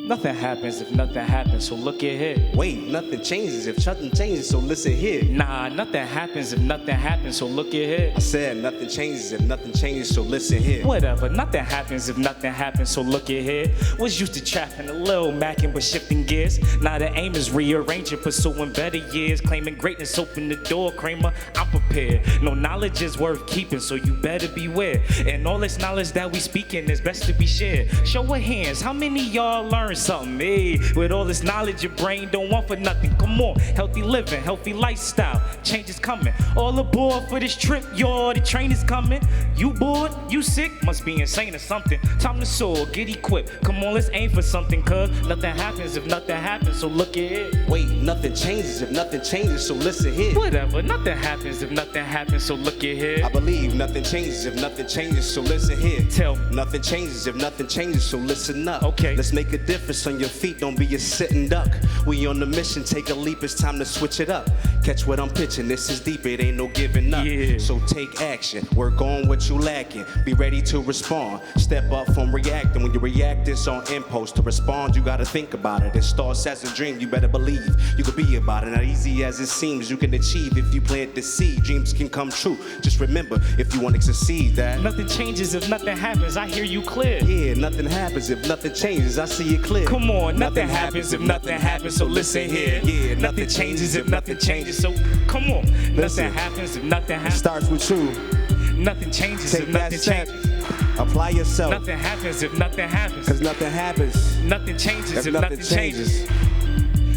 Nothing happens if nothing happens, so look at here. Wait, nothing changes if nothing changes, so listen here. Nah, nothing happens if nothing happens, so look at here. I said nothing changes if nothing changes, so listen here. Whatever, nothing happens if nothing happens, so look at here. Was used to trapping a little macking but shifting gears. Now the aim is rearranging, pursuing better years. Claiming greatness, open the door, Kramer, I'm prepared. No knowledge is worth keeping, so you better beware. And all this knowledge that we speaking is best to be shared. Show of hands, how many y'all learn something? Hey, with all this knowledge, your brain don't want for nothing. Come on, healthy living, healthy lifestyle. Change is coming. All aboard for this trip, y'all. The train is coming. You bored? You sick? Must be insane or something. Time to soar, get equipped. Come on, let's aim for something, cuz nothing happens if nothing happens, so look at it. Wait, nothing changes if nothing changes, so listen here. Whatever, nothing happens if nothing happens, so look at here. I believe nothing changes if nothing changes, so listen here. Tell me. Nothing changes if nothing changes, so listen up. Okay. Let's make a difference on your feet, don't be a sitting duck. We on the mission, take a leap, it's time to switch it up. Catch what I'm pitching, this is deep, it ain't no giving up. Yeah. So take action, work on what you lacking. Be ready to respond, step up from reacting. When you react, it's on impulse. To respond, you gotta think about it. It starts as a dream, you better believe you could be about it. Not easy as it seems, you can achieve if you plant the seed. Dreams can come true, just remember, if you want to succeed that. Nothing changes if nothing happens, I hear you clear. Yeah, nothing happens if nothing changes, I see it clear. Come on, nothing happens if nothing happens, so listen here. Yeah, Nothing changes if nothing changes, so come on. Listen. Nothing happens if nothing It happens. starts with you. Nothing changes Take if that nothing step. changes. Apply yourself, Nothing happens if nothing happens. cause nothing happens Nothing changes if nothing changes.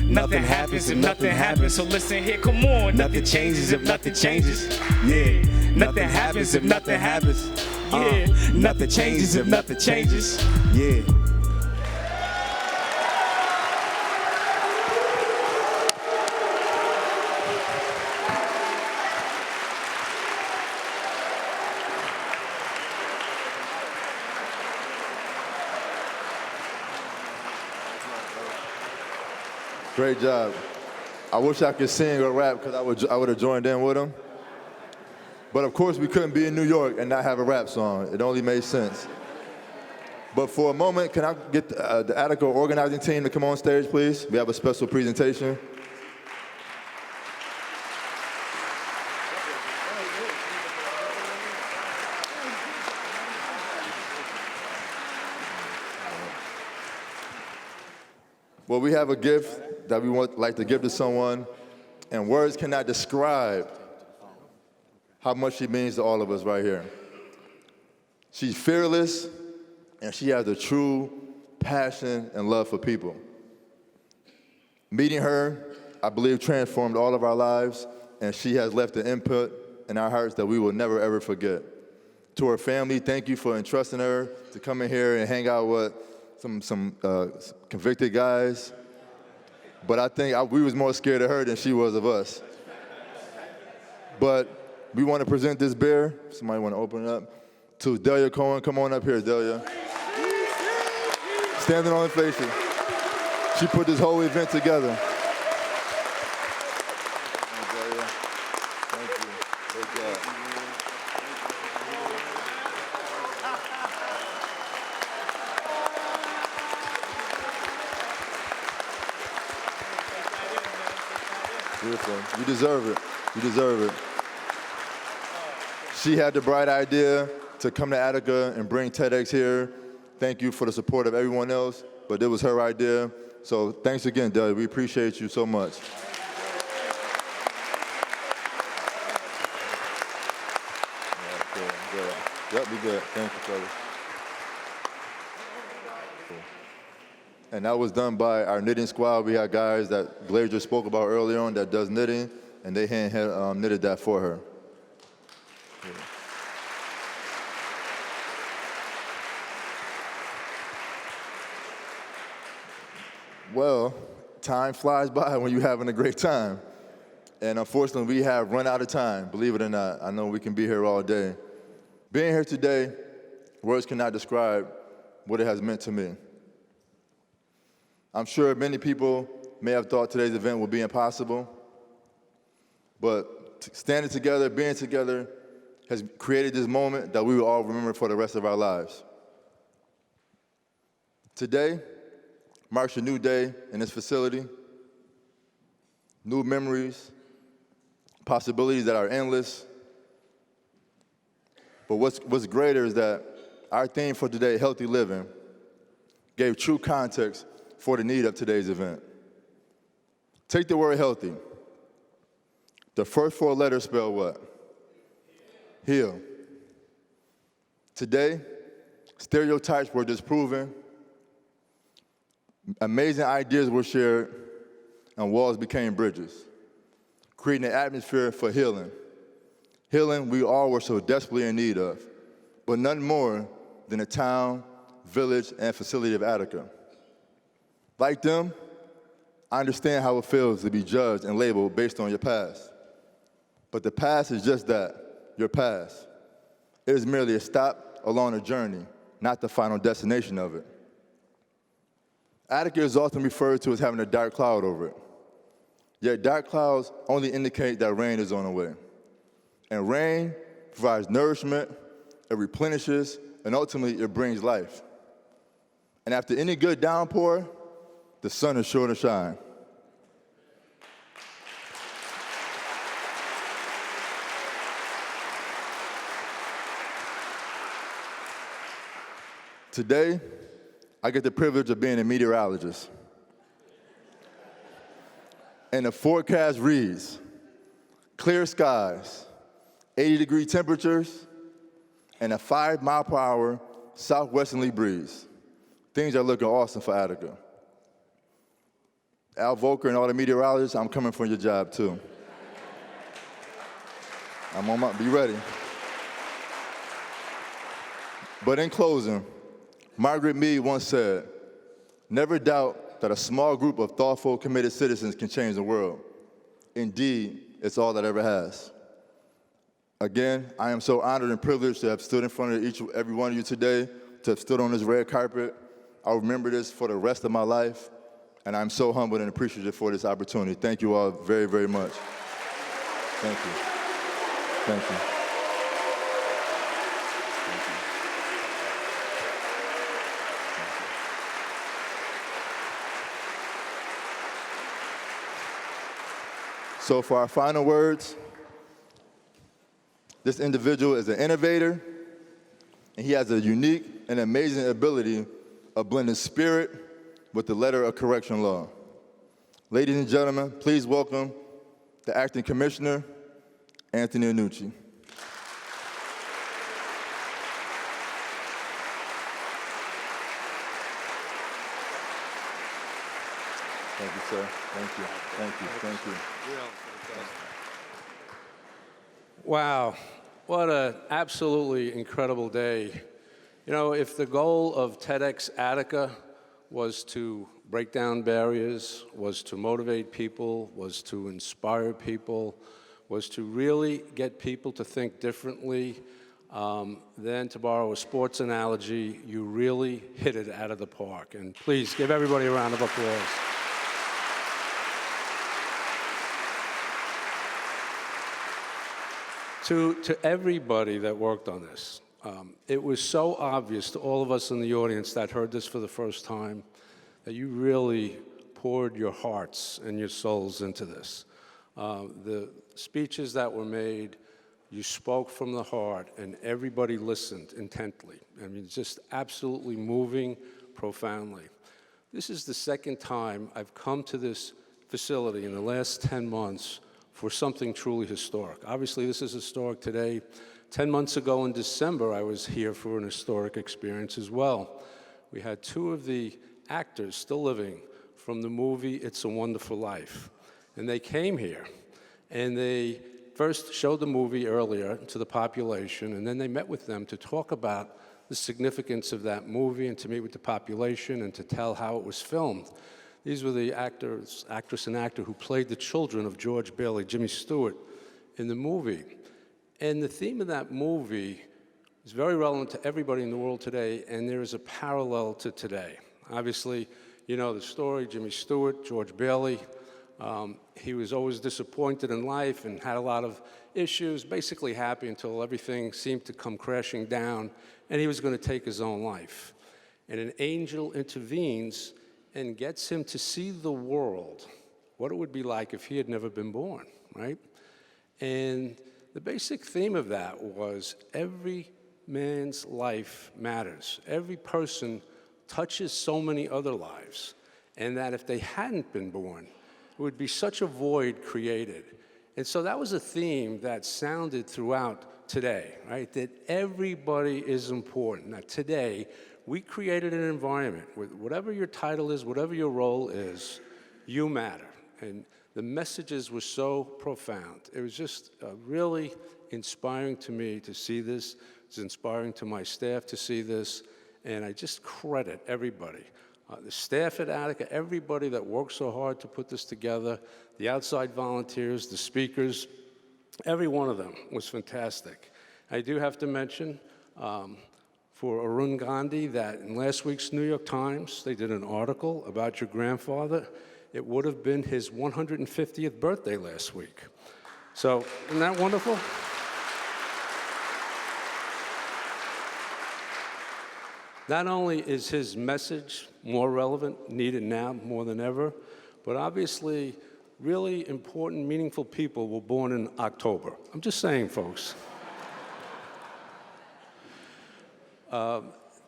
Nothing happens if nothing happens, so listen here, come on. Nothing changes if nothing changes. Yeah, Nothing happens if nothing happens. Yeah, nothing changes if nothing changes. Yeah. Great job. I wish I could sing or rap because I would have joined in with them. But of course we couldn't be in New York and not have a rap song. It only made sense. But for a moment, can I get the Attica organizing team to come on stage, please? We have a special presentation. Well, we have a gift that we like to give to someone, and words cannot describe how much she means to all of us right here. She's fearless, and she has a true passion and love for people. Meeting her, I believe, transformed all of our lives, and she has left an input in our hearts that we will never, ever forget. To her family, thank you for entrusting her to come in here and hang out with some convicted guys. But I think we was more scared of her than she was of us. But we want to present this beer. Somebody want to open it up? To Delia Cohen. Come on up here, Delia. Standing on inflation. She put this whole event together. Delia. Thank you. Great job. Beautiful. You deserve it. You deserve it. She had the bright idea to come to Attica and bring TEDx here. Thank you for the support of everyone else, but it was her idea. So thanks again, Delia. We appreciate you so much. Good. Yep, be good. Thank you, fellas. Cool. And that was done by our knitting squad. We had guys that Blair just spoke about earlier on that does knitting, and they hand knitted that for her. Yeah. Well, time flies by when you're having a great time. And unfortunately, we have run out of time, believe it or not. I know we can be here all day. Being here today, words cannot describe what it has meant to me. I'm sure many people may have thought today's event would be impossible, but standing together, being together, has created this moment that we will all remember for the rest of our lives. Today marks a new day in this facility, new memories, possibilities that are endless. But what's greater is that our theme for today, healthy living, gave true context for the need of today's event. Take the word healthy. The first 4 letters spell what? Heal. Today, stereotypes were disproven, amazing ideas were shared, and walls became bridges, creating an atmosphere for healing. Healing we all were so desperately in need of, but none more than the town, village, and facility of Attica. Like them, I understand how it feels to be judged and labeled based on your past. But the past is just that, your past. It is merely a stop along a journey, not the final destination of it. Attica is often referred to as having a dark cloud over it. Yet dark clouds only indicate that rain is on the way. And rain provides nourishment, it replenishes, and ultimately it brings life. And after any good downpour, the sun is sure to shine. Today, I get the privilege of being a meteorologist. And the forecast reads, clear skies, 80-degree temperatures, and a 5-mile-per-hour southwesterly breeze. Things are looking awesome for Attica. Al Volker and all the meteorologists, I'm coming for your job too. Be ready. But in closing, Margaret Mead once said, never doubt that a small group of thoughtful, committed citizens can change the world. Indeed, it's all that ever has. Again, I am so honored and privileged to have stood in front of every one of you today, to have stood on this red carpet. I'll remember this for the rest of my life, and I'm so humbled and appreciative for this opportunity. Thank you all very, very much. Thank you. Thank you. So for our final words, this individual is an innovator, and he has a unique and amazing ability of blending spirit with the letter of correction law. Ladies and gentlemen, please welcome the Acting Commissioner, Anthony Annucci. Thank you, sir. Thank you. Thank you. Thank you. Wow, what an absolutely incredible day. You know, if the goal of TEDxAttica was to break down barriers, was to motivate people, was to inspire people, was to really get people to think differently, then to borrow a sports analogy, you really hit it out of the park. And please give everybody a round of applause. To everybody that worked on this, it was so obvious to all of us in the audience that heard this for the first time that you really poured your hearts and your souls into this. The speeches that were made, you spoke from the heart, and everybody listened intently. I mean, it's just absolutely moving profoundly. This is the second time I've come to this facility in the last 10 months for something truly historic. Obviously, this is historic today. 10 months ago in December, I was here for an historic experience as well. We had 2 of the actors still living from the movie It's a Wonderful Life. And they came here, and they first showed the movie earlier to the population, and then they met with them to talk about the significance of that movie and to meet with the population and to tell how it was filmed. These were the actress and actor who played the children of George Bailey, Jimmy Stewart, in the movie. And the theme of that movie is very relevant to everybody in the world today, and there is a parallel to today. Obviously, you know the story, Jimmy Stewart, George Bailey. He was always disappointed in life and had a lot of issues, basically happy until everything seemed to come crashing down, and he was going to take his own life. And an angel intervenes and gets him to see the world, what it would be like if he had never been born, right? And the basic theme of that was every man's life matters. Every person touches so many other lives, and that if they hadn't been born, it would be such a void created. And so that was a theme that sounded throughout today, right? That everybody is important. Now today, we created an environment where whatever your title is, whatever your role is, you matter. And the messages were so profound. It was just really inspiring to me to see this. It's inspiring to my staff to see this. And I just credit everybody. The staff at Attica, everybody that worked so hard to put this together, the outside volunteers, the speakers, every one of them was fantastic. I do have to mention for Arun Gandhi that in last week's New York Times, they did an article about your grandfather. It would have been his 150th birthday last week. So isn't that wonderful? Not only is his message more relevant, needed now more than ever, but obviously really important, meaningful people were born in October. I'm just saying, folks.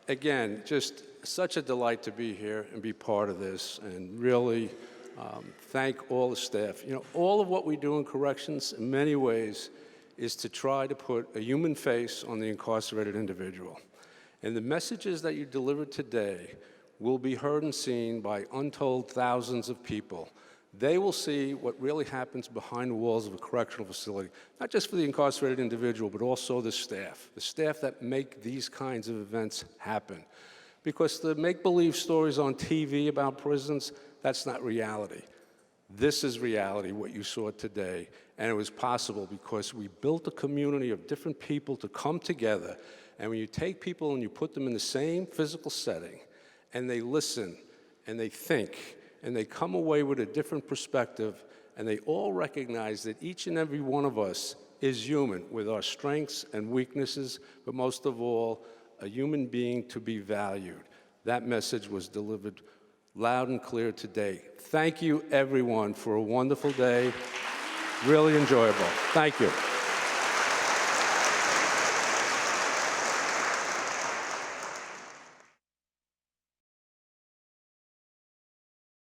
Again, just such a delight to be here and be part of this, and really thank all the staff. You know, all of what we do in corrections, in many ways, is to try to put a human face on the incarcerated individual. And the messages that you delivered today will be heard and seen by untold thousands of people. They will see what really happens behind the walls of a correctional facility, not just for the incarcerated individual, but also the staff that make these kinds of events happen. Because the make-believe stories on TV about prisons, that's not reality. This is reality, what you saw today, and it was possible because we built a community of different people to come together. And when you take people and you put them in the same physical setting, and they listen, and they think, and they come away with a different perspective, and they all recognize that each and every one of us is human with our strengths and weaknesses, but most of all, a human being to be valued. That message was delivered loud and clear today. Thank you, everyone, for a wonderful day. Really enjoyable. Thank you.